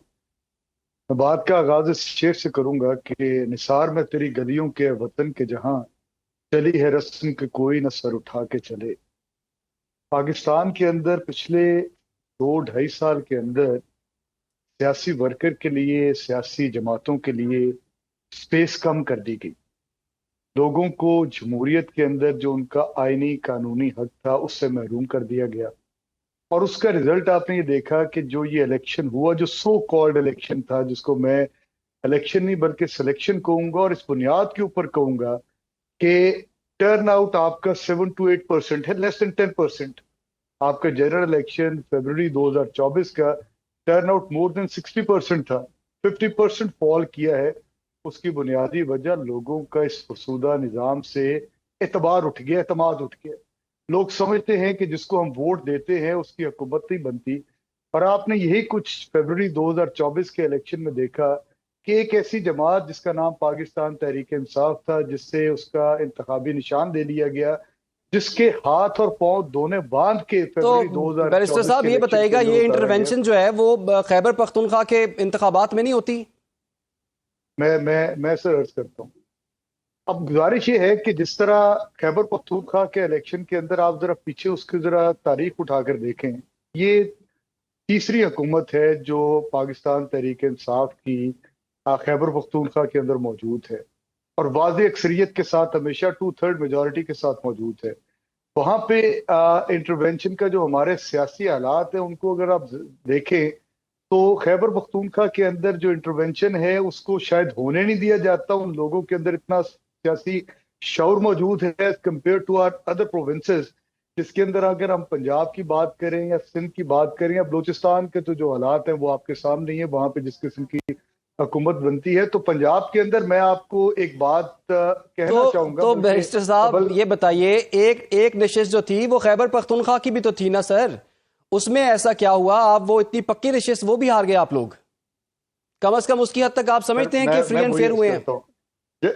میں بات کا آغاز اس شعر سے کروں گا کہ نثار میں تیری گلیوں کے وطن کے جہاں چلی ہے رسم کہ کوئی نہ سر اٹھا کے چلے. پاکستان کے اندر پچھلے 2-2.5 سال کے اندر سیاسی ورکر کے لیے، سیاسی جماعتوں کے لیے سپیس کم کر دی گئی. لوگوں کو جمہوریت کے اندر جو ان کا آئینی قانونی حق تھا اس سے محروم کر دیا گیا، اور اس کا رزلٹ آپ نے یہ دیکھا کہ جو یہ الیکشن ہوا، جو سو کالڈ الیکشن تھا، جس کو میں الیکشن نہیں بلکہ سلیکشن کہوں گا، اور اس بنیاد کے اوپر کہوں گا کہ ٹرن آؤٹ آپ کا 7 to 8% ہے، لیس دین 10%. آپ کا جنرل الیکشن فیبروری 2024 کا ٹرن آؤٹ مور دین 60% تھا، 50% فال کیا ہے. اس کی بنیادی وجہ لوگوں کا اس فرسودہ نظام سے اعتبار اٹھ گیا، اعتماد اٹھ گیا. لوگ سمجھتے ہیں کہ جس کو ہم ووٹ دیتے ہیں اس کی حکومت نہیں بنتی. اور آپ نے یہی کچھ فیبروری 2024 کے الیکشن میں دیکھا کہ ایک ایسی جماعت جس کا نام پاکستان تحریک انصاف تھا، جس سے اس کا انتخابی نشان دے لیا گیا، جس کے ہاتھ اور پاؤں دونوں باندھ کے فیبروری 2024 بیرسٹر صاحب یہ بتائے گا یہ انٹرونشن جو ہے وہ خیبر پختونخوا کے انتخابات میں نہیں ہوتی؟ میں سر عرض کرتا ہوں. اب گزارش یہ ہے کہ جس طرح خیبر پختونخوا کے الیکشن کے اندر آپ ذرا پیچھے اس کی ذرا تاریخ اٹھا کر دیکھیں. یہ تیسری حکومت ہے جو پاکستان تحریک انصاف کی خیبر پختونخوا کے اندر موجود ہے، اور واضح اکثریت کے ساتھ، ہمیشہ 2/3 میجورٹی کے ساتھ موجود ہے. وہاں پہ انٹرونشن کا جو ہمارے سیاسی حالات ہیں ان کو اگر آپ دیکھیں تو خیبر پختونخوا کے اندر جو انٹرونشن ہے اس کو شاید ہونے نہیں دیا جاتا. ان لوگوں کے اندر اتنا سیاسی شعور موجود ہے compare to our other provinces, جس کے اندر اگر ہم پنجاب کی بات کریں یا سندھ کی بات کریں یا بلوچستان کے تو جو حالات ہیں وہ آپ کے سامنے ہی ہیں، وہاں پہ جس قسم کی حکومت بنتی ہے. تو پنجاب کے اندر میں آپ کو ایک بات کہنا چاہوں گا. تو بیرسٹر صاحب یہ بتائیے ایک نشست جو تھی وہ خیبر پختونخوا کی بھی تو تھی نا سر، اس میں ایسا کیا ہوا؟ آپ وہ اتنی پکی نشست وہ بھی ہار گئے آپ لوگ. کم از کم اس کی حد تک آپ سمجھتے ہیں کہ فری اینڈ فیئر ہوئے ہیں؟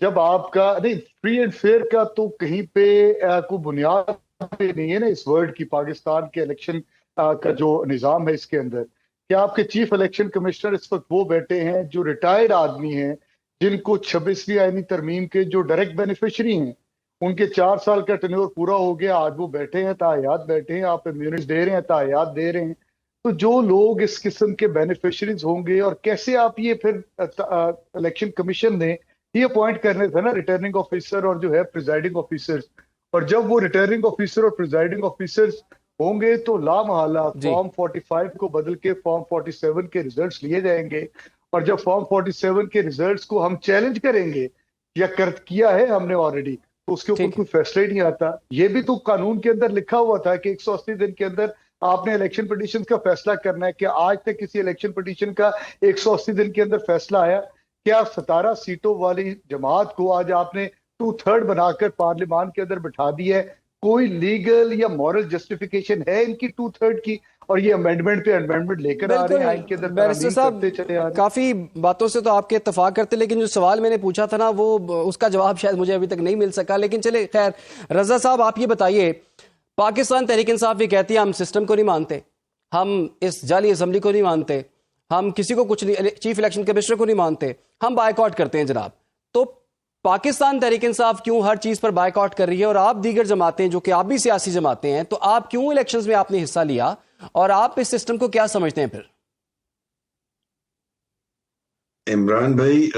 جب آپ کا نہیں فری اینڈ فیئر کا تو کہیں پہ کوئی بنیاد پہ نہیں ہے نا اس ورڈ کی. پاکستان کے الیکشن کا جو نظام ہے اس کے اندر کہ آپ کے چیف الیکشن کمشنر اس وقت وہ بیٹھے ہیں جو ریٹائرڈ آدمی ہیں، جن کو 26ویں آئینی ترمیم کے جو ڈائریکٹ بینیفیشری ہیں، ان کے 4 سال کا ٹینیور پورا ہو گیا، آج وہ بیٹھے ہیں، تاحیات بیٹھے ہیں، آپ امیونٹس دے رہے ہیں، تاحیات دے رہے ہیں. تو جو لوگ اس قسم کے بینیفیشریز ہوں گے، اور کیسے آپ یہ پھر الیکشن کمیشن نے یہ اپوائنٹ کرنے تھے نا ریٹرننگ آفیسر اور جو ہے پریزائڈنگ آفیسر، اور جب وہ ریٹرننگ آفیسر اور پریزائڈنگ آفیسر ہوں گے تو لامحالہ فارم 45 کو بدل کے فارم 47 کے ریزلٹس لیے جائیں گے. اور جب فارم 47 کے ریزلٹس کو ہم چیلنج کریں گے یا کیا ہے ہم نے آلریڈی، تو اس کے اوپر کوئی فیصلہ ہی نہیں آتا. یہ بھی تو قانون کے اندر لکھا ہوا تھا کہ 180 دن کے اندر آپ نے الیکشن پٹیشن کا فیصلہ کرنا ہے. کہ آج تک کسی الیکشن پٹیشن کا 180 دن کے اندر فیصلہ آیا؟ کیا 17 سیٹوں والی جماعت کو آج آپ نے 2/3 بنا کر پارلیمان کے اندر بٹھا دیا ہے؟ کوئی لیگل یا مورل جسٹیفیکیشن ہے ان کی 2/3 کی؟ اور یہ امینڈمنٹ پہ امینڈمنٹ لے کر آ رہے ہیں، ان کے اندر بیرسٹر صاحب کرتے چلے آ رہے ہیں. کافی باتوں سے تو آپ کے اتفاق کرتے، لیکن جو سوال میں نے پوچھا تھا نا وہ اس کا جواب شاید مجھے ابھی تک نہیں مل سکا. لیکن چلے خیر، رضا صاحب آپ یہ بتائیے، پاکستان تحریک انصاف یہ کہتی ہے ہم سسٹم کو نہیں مانتے، ہم اس جعلی اسمبلی کو نہیں مانتے، ہم کسی کو کچھ نہیں، چیف الیکشن کمشنر کو نہیں مانتے، ہم بائیکاٹ کرتے ہیں جناب. تو پاکستان تحریک انصاف کیوں ہر چیز پر بائیکاٹ کر رہی ہے، اور آپ دیگر جماعتیں جو کہ آپ بھی سیاسی جماعتیں ہیں، تو آپ کیوں الیکشنز میں آپ نے حصہ لیا، اور آپ اس سسٹم کو کیا سمجھتے ہیں پھر؟ عمران بھائی،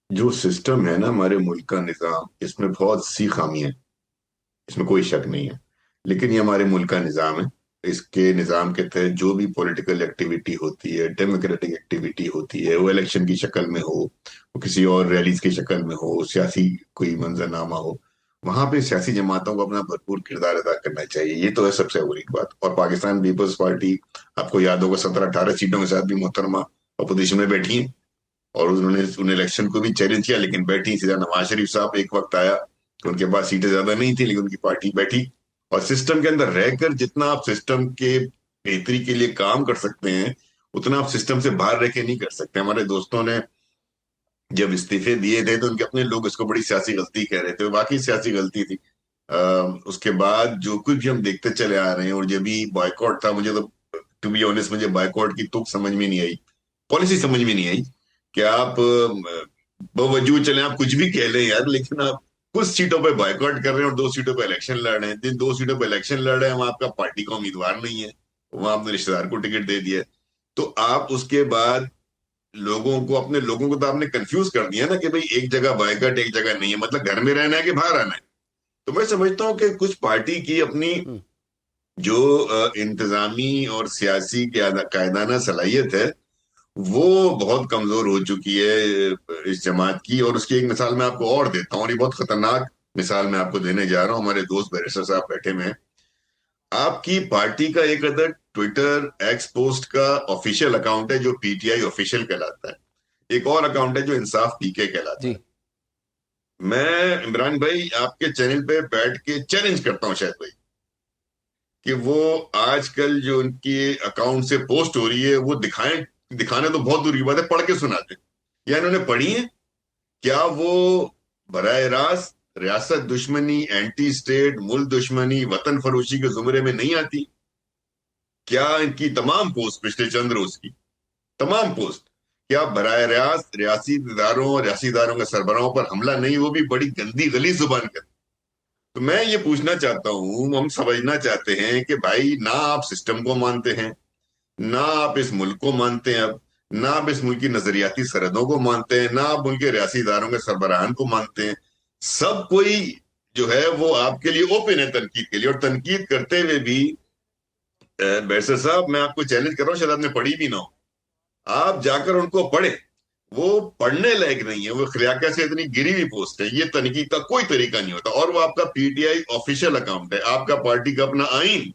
جو سسٹم ہے نا ہمارے ملک کا نظام، اس میں بہت سی خامیاں ہیں، اس میں کوئی شک نہیں ہے. لیکن یہ ہمارے ملک کا نظام ہے. اس کے نظام کے تحت جو بھی پولیٹیکل ایکٹیویٹی ہوتی ہے، ڈیموکریٹک ایکٹیویٹی ہوتی ہے، وہ الیکشن کی شکل میں ہو، وہ کسی اور ریلیز کی شکل میں ہو، سیاسی کوئی منظرنامہ ہو، وہاں پہ سیاسی جماعتوں کو اپنا بھرپور کردار ادا کرنا چاہیے. یہ تو ہے سب سے بڑی بات. اور پاکستان پیپلز پارٹی، آپ کو یاد ہوگا 17-18 سیٹوں کے ساتھ بھی محترمہ اپوزیشن میں بیٹھی ہیں، اور انہوں نے الیکشن کو بھی چیلنج کیا، لیکن بیٹھی. سیدھا نواز شریف صاحب ایک وقت آیا کہ ان کے پاس سیٹیں زیادہ نہیں تھی، لیکن ان کی پارٹی بیٹھی. اور سسٹم کے اندر رہ کر جتنا آپ سسٹم کے بہتری کے لیے کام کر سکتے ہیں، اتنا آپ سسٹم سے باہر رہ کے نہیں کر سکتے. ہمارے دوستوں نے جب استعفے دیے تھے تو ان کے اپنے لوگ اس کو بڑی سیاسی غلطی کہہ رہے تھے، واقعی سیاسی غلطی تھی. اس کے بعد جو کچھ بھی ہم دیکھتے چلے آ رہے ہیں، اور جب بھی بائیکاٹ تھا، مجھے تو ٹو بی آنیسٹ مجھے بائیکاٹ کی تک سمجھ میں نہیں آئی، پالیسی سمجھ میں نہیں آئی کہ آپ باوجود چلیں آپ کچھ بھی کہہ لیں یار، لیکن آپ کچھ سیٹوں پہ بائیکاٹ کر رہے ہیں اور 2 سیٹوں پہ الیکشن لڑ رہے ہیں. جن 2 سیٹوں پہ الیکشن لڑ رہے ہیں وہاں آپ کا پارٹی کا امیدوار نہیں ہے، وہاں آپ نے رشتہ دار کو ٹکٹ دے دیا. تو آپ اس کے بعد اپنے لوگوں کو تو آپ نے کنفیوز کر دیا نا کہ بھئی ایک جگہ بائیکاٹ ایک جگہ نہیں ہے، مطلب گھر میں رہنا ہے کہ باہر آنا ہے. تو میں سمجھتا ہوں کہ کچھ پارٹی کی اپنی جو انتظامی اور سیاسی قائدانہ صلاحیت ہے وہ بہت کمزور ہو چکی ہے اس جماعت کی. اور اس کی ایک مثال میں آپ کو اور دیتا ہوں، اور یہ بہت خطرناک مثال میں آپ کو دینے جا رہا ہوں. ہمارے دوست بیرسٹر صاحب بیٹھے میں، آپ کی پارٹی کا ایک عدد ٹویٹر ایکس پوسٹ کا آفیشیل اکاؤنٹ ہے جو پی ٹی آئی آفیشیل کہلاتا ہے، ایک اور اکاؤنٹ ہے جو انصاف پی کے کہلاتا ہے. میں عمران بھائی آپ کے چینل پہ بیٹھ کے چیلنج کرتا ہوں شاید بھائی کہ وہ آج کل جو ان کی اکاؤنٹ سے پوسٹ ہو رہی ہے وہ دکھانے تو بہت دور کی بات ہے، پڑھ کے سناتے ہیں. یا انہوں نے پڑھی ہے؟ کیا وہ براہ راست ریاست دشمنی، اینٹی اسٹیٹ، ملک دشمنی، وطن فروشی کے زمرے میں نہیں آتی؟ کیا ان کی تمام پوسٹ پچھلے چند روز کی تمام پوسٹ کیا براہ راست ریاسی اداروں کے سربراہوں پر حملہ نہیں، وہ بھی بڑی گندی غلیظ زبان کر؟ تو میں یہ پوچھنا چاہتا ہوں، ہم سمجھنا چاہتے ہیں کہ بھائی نہ آپ سسٹم کو مانتے ہیں، نہ آپ اس ملک کو مانتے ہیں، اب نہ آپ اس ملک کی نظریاتی سرحدوں کو مانتے ہیں، نہ آپ ان کے ریاسی اداروں کے سربراہان کو مانتے ہیں. سب کوئی جو ہے وہ آپ کے لیے اوپن ہے تنقید کے لیے. اور تنقید کرتے ہوئے بھی بیرسٹر صاحب میں آپ کو چیلنج کر رہا ہوں، شاید آپ نے پڑھی بھی نہ ہو، آپ جا کر ان کو پڑھیں. وہ پڑھنے لائق نہیں ہے، وہ خلیاقہ سے اتنی گری ہوئی پوسٹ ہے، یہ تنقید کا کوئی طریقہ نہیں ہوتا. اور وہ آپ کا P T I official account ہے، آپ کا پارٹی کا اپنا آئین،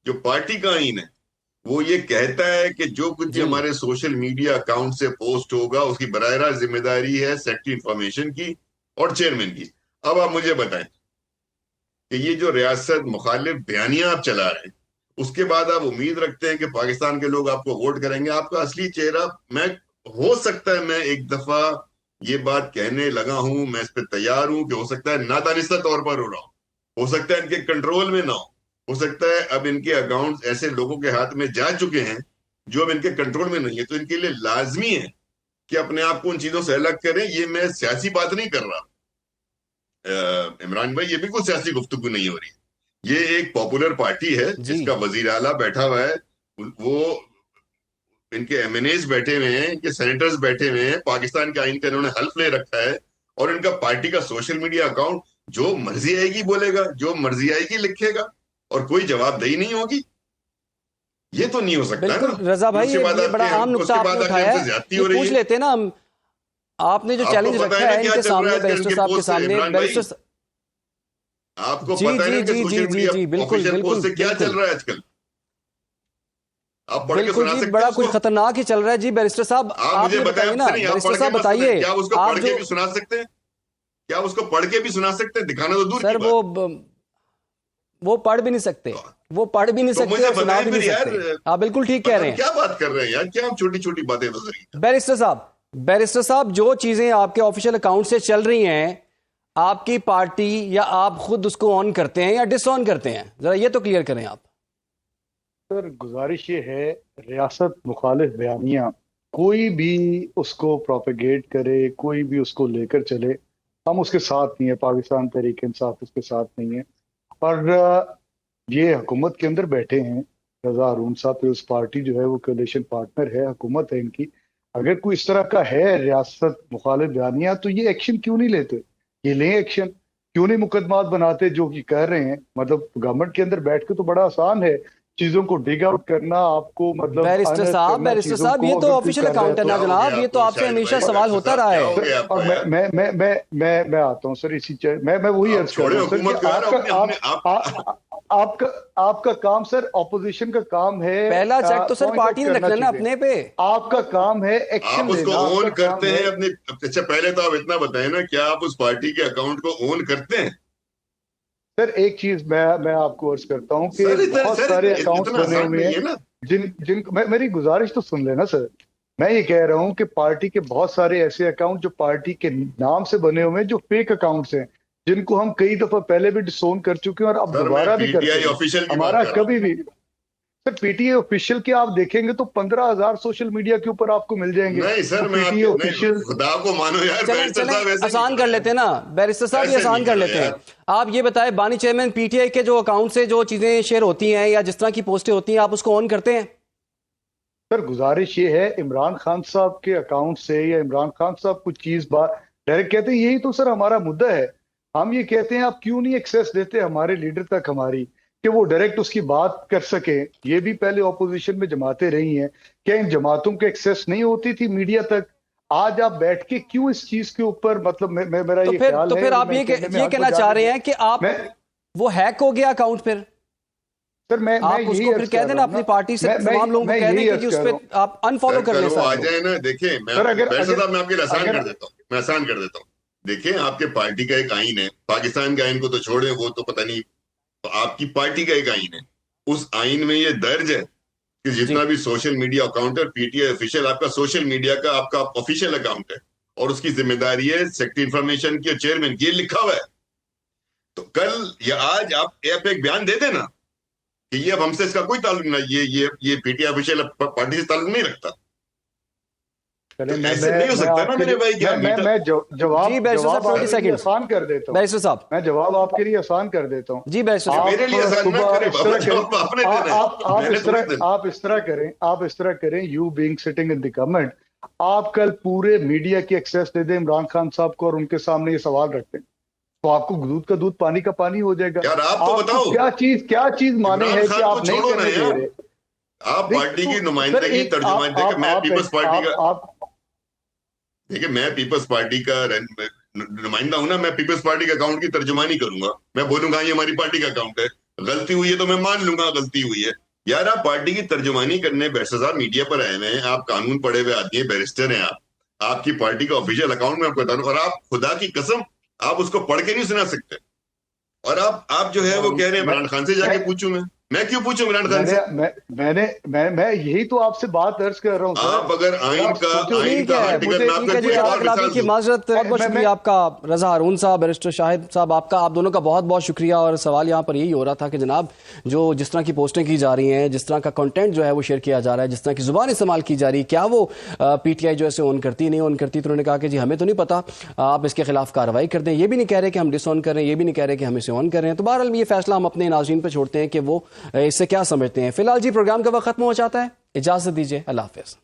جو پارٹی کا آئین ہے وہ یہ کہتا ہے کہ جو کچھ ہمارے سوشل میڈیا اکاؤنٹ سے پوسٹ ہوگا اس کی براہ راست ذمہ داری ہے سیکرٹری انفارمیشن کی اور چیئرمین کی. اب آپ مجھے بتائیں کہ یہ جو ریاست مخالف بیانیاں آپ چلا رہے ہیں، اس کے بعد آپ امید رکھتے ہیں کہ پاکستان کے لوگ آپ کو ووٹ کریں گے؟ آپ کا اصلی چہرہ، میں ہو سکتا ہے میں ایک دفعہ یہ بات کہنے لگا ہوں، میں اس پہ تیار ہوں کہ ہو سکتا ہے نادانستہ طور پر ہو رہا ہو سکتا ہے ان کے کنٹرول میں نہ ہو سکتا ہے اب ان کے اکاؤنٹ ایسے لوگوں کے ہاتھ میں جا چکے ہیں جو اب ان کے کنٹرول میں نہیں ہے. تو ان کے لیے لازمی ہے کہ اپنے آپ کو ان چیزوں سے الگ کریں. یہ میں سیاسی بات نہیں کر رہا عمران بھائی، یہ بالکل سیاسی گفتگو نہیں ہو رہی. یہ ایک پاپولر پارٹی ہے جس کا وزیر اعلیٰ بیٹھا ہوا ہے، وہ ان کے ایم این ایز بیٹھے ہوئے ہیں، ان کے سینیٹرز بیٹھے ہوئے ہیں، پاکستان کے آئین کا انہوں نے حلف لے رکھا ہے، اور ان کا پارٹی کا سوشل میڈیا اکاؤنٹ جو مرضی آئے گی بولے گا، جو مرضی آئے گی لکھے گا، اور کوئی جواب دہی نہیں ہوگی. یہ تو نہیں ہو سکتا. بالکل رضا بھائی، یہ بڑا عام نقطہ آپ نے اٹھایا ہے، پوچھ لیتے نا ہم. آپ نے جو چیلنج رکھا ہے ان کے سامنے، بیرسٹر صاحب کے سامنے، بیرسٹر آپ کو پتہ ہے کہ سوشل میڈیا آفیشیل پوسٹ سے کیا چل رہا ہے آج کل؟ آپ پڑھ کے بالکل سنا جی، سکتے بڑا ہیں کچھ خطرناک ہی چل رہا ہے جی بیرسٹر صاحب. آپ مجھے یہ بتائیں نا بیرسٹر صاحب بتائیے کیا اس کو آپ پڑھ کے بھی سنا سکتے ہیں؟ کیا اس کو پڑھ کے بھی سنا سکتے ہیں؟ دکھانا تو دور سر کی بات. وہ پڑھ بھی نہیں سکتے، وہ پڑھ بھی نہیں تو سکتے مجھے اور سنا بتائیں بھی پھر نہیں یار، سکتے. آپ بالکل ٹھیک کہہ رہے ہیں. کیا بات کر رہے ہیں یار، کیا ہم چھوٹی چھوٹی باتیں نظر کی. بیرسٹر صاحب جو چیزیں آپ کے آفیشیل اکاؤنٹ سے چل رہی ہیں، آپ کی پارٹی یا آپ خود اس کو آن کرتے ہیں یا ڈس آن کرتے ہیں؟ ذرا یہ تو کلیئر کریں آپ. سر گزارش یہ ہے، ریاست مخالف بیانیہ کوئی بھی اس کو پروپیگیٹ کرے، کوئی بھی اس کو لے کر چلے، ہم اس کے ساتھ نہیں ہیں. پاکستان تحریک انصاف اس کے ساتھ نہیں ہے. اور یہ حکومت کے اندر بیٹھے ہیں رضا ہارون صاحب، پیپلز پارٹی جو ہے وہ کولیشن پارٹنر ہے، حکومت ہے ان کی. اگر کوئی اس طرح کا ہے ریاست مخالف بیانیہ تو یہ ایکشن کیوں نہیں لیتے؟ یہ لیں ایکشن. کیوں نہیں مقدمات بناتے جو کہ کہہ رہے ہیں؟ مطلب گورنمنٹ کے اندر بیٹھ کے تو بڑا آسان ہے چیزوں کو ڈگ آؤٹ کرنا، آپ کو مطلب بیرسٹر صاحب یہ تو آفیشیل اکاؤنٹ ہے نا جناب، یہ تو آپ سے ہمیشہ سوال ہوتا رہا ہے. اور میں آتا ہوں سر اسی میں وہی عرض کر رہا ہوں سر کہ آپ کا کام سر اپوزیشن کا کام ہے. پہلا چیک تو سر پارٹی نے رکھنا نا اپنے پہ. آپ کا کام ہے ایکشن آپ اس کو لینا. اون کرتے ہیں اپنے. اچھا پہلے تو آپ اتنا بتائیں نا، کیا آپ اس پارٹی کے اکاؤنٹ کو اون کرتے ہیں؟ سر ایک چیز میں آپ کو عرض کرتا ہوں کہ بہت سارے اکاؤنٹس بنے ہوئے ہیں جن میری گزارش تو سن لینا سر. میں یہ کہہ رہا ہوں کہ پارٹی کے بہت سارے ایسے اکاؤنٹ جو پارٹی کے نام سے بنے ہوئے ہیں، جو فیک اکاؤنٹس ہیں، جن کو ہم کئی دفعہ پہلے بھی ڈسون کر چکے ہیں اور اب دوبارہ بھی کرتے ہیں. ہمارا کبھی بھی سر پی ٹی آئی آفیشیل کے آپ دیکھیں گے تو 15,000 سوشل میڈیا کے اوپر آپ کو مل جائیں گے. نہیں سر، میں خدا کو مانو یار. چلیں آسان کر لیتے ہیں نا بیرسٹر صاحب، یہ آسان کر لیتے ہیں. آپ یہ بتائیں بانی چیئرمین پی ٹی آئی کے جو اکاؤنٹ سے جو چیزیں شیئر ہوتی ہیں یا جس طرح کی پوسٹیں ہوتی ہیں، آپ اس کو آن کرتے ہیں؟ سر گزارش یہ ہے عمران خان صاحب کے اکاؤنٹ سے یا عمران خان صاحب کچھ چیز ڈائریکٹ کہتے ہیں، یہی تو سر ہمارا مدعا ہے. ہم یہ کہتے ہیں آپ کیوں نہیں ایکسیس دیتے ہمارے لیڈر تک ہماری، کہ وہ ڈائریکٹ اس کی بات کر سکیں. یہ بھی پہلے اپوزیشن میں جماعتیں رہی ہیں، کیا ان جماعتوں کے ایکسیس نہیں ہوتی تھی میڈیا تک؟ آج آپ بیٹھ کے کیوں اس چیز کے اوپر مطلب میرا یہ خیال ہے. تو پھر آپ یہ کہنا چاہ رہے ہیں کہ آپ وہ ہیک ہو گیا اکاؤنٹ؟ پھر سر میں آپ اس کو پھر کہہ دینا اپنی پارٹی سے تمام لوگوں کو کہہ دیں کہ اس پہ آپ انفالو کر لیں. آ جائیں نا. دیکھیں میں آپ کے لیے آسان کر دیتا ہوں. دیکھیں آپ کے پارٹی کا ایک آئین ہے، پاکستان کے آئین کو تو چھوڑیں، وہ تو پتہ نہیں. تو آپ کی پارٹی کا ایک آئین ہے، اس آئین میں یہ درج ہے کہ جتنا بھی سوشل میڈیا اکاؤنٹ ہے، پی ٹی آئی آفیشیل آپ کا سوشل میڈیا کا آپ کا آفیشیل اکاؤنٹ ہے، اور اس کی ذمہ داری ہے سیکرٹری انفارمیشن کی اور چیئرمین کی. یہ لکھا ہوا ہے. تو کل یا آج آپ ایک بیان دے دیں نا کہ یہ اب ہم سے اس کا کوئی تعلق نہیں، یہ P T I official party سے تعلق نہیں رکھتا. ایسے نہیں ہو سکتا نا میرے بھائی. میں جواب آپ کے لیے آسان کر دیتا ہوں. بیرسٹر صاحب میں جواب آپ کے لیے آسان کر دیتا ہوں. جی بیرسٹر صاحب میرے لیے آسان نہ کریں. آپ اس طرح کریں you being sitting in the government, آپ کل پورے میڈیا کی ایکسیس دے دیں عمران خان صاحب کو اور ان کے سامنے یہ سوال رکھتے ہیں، تو آپ کو دودھ کا دودھ پانی کا پانی ہو جائے گا. یار آپ تو بتاؤ کیا چیز مانے ہے کہ آپ نہیں کرنے دے رہے. آپ پارٹی کی نمائندگی ترجمان دیکھیں، میں پیپلز پارٹی کا دیکھیں میں پیپلز پارٹی کا نمائندہ ہوں نا. میں پیپلز پارٹی کے اکاؤنٹ کی ترجمانی کروں گا. میں بولوں گا یہ ہماری پارٹی کا اکاؤنٹ ہے، غلطی ہوئی ہے تو میں مان لوں گا غلطی ہوئی ہے. یار آپ پارٹی کی ترجمانی کرنے بیرسٹر صاحب میڈیا پر آئے ہوئے ہیں، آپ قانون پڑھے ہوئے آدمی ہیں، بیرسٹر ہیں آپ کی پارٹی کا آفیشیل اکاؤنٹ میں آپ کو بتا دوں، اور آپ خدا کی قسم آپ اس کو پڑھ کے نہیں سنا سکتے. اور آپ جو ہے وہ کہہ رہے ہیں عمران خان سے جا کے پوچھوں. میں کیوں پوچھوں عمران خان سے؟ میں یہی تو آپ سے بات عرض کر رہا ہوں. آپ اگر آئین کا کی معذرت، بہت شکریہ آپ کا رضا ہارون صاحب، بیرسٹر شاہد صاحب، آپ دونوں کا بہت بہت شکریہ. اور سوال یہاں پر یہی ہو رہا تھا کہ جناب جس طرح کی پوسٹیں کی جا رہی ہیں، جس طرح کا کنٹینٹ جو ہے وہ شیئر کیا جا رہا ہے، جس طرح کی زبان استعمال کی جا رہی ہے، کیا وہ پی ٹی آئی جو ایسے آن کرتی نہیں آن کرتی؟ تو انہوں نے کہا کہ جی ہمیں تو نہیں پتا، آپ اس کے خلاف کارروائی کر دیں. یہ بھی نہیں کہہ رہے کہ ہم ڈس آن کر رہے ہیں، یہ بھی نہیں کہہ رہے کہ ہم اسے آن کر رہے ہیں. تو بہرحال یہ فیصلہ ہم اپنے ناظرین پہ چھوڑتے ہیں کہ وہ اس سے کیا سمجھتے ہیں. فی الحال جی پروگرام کا وقت ختم ہو جاتا ہے، اجازت دیجیے، اللہ حافظ.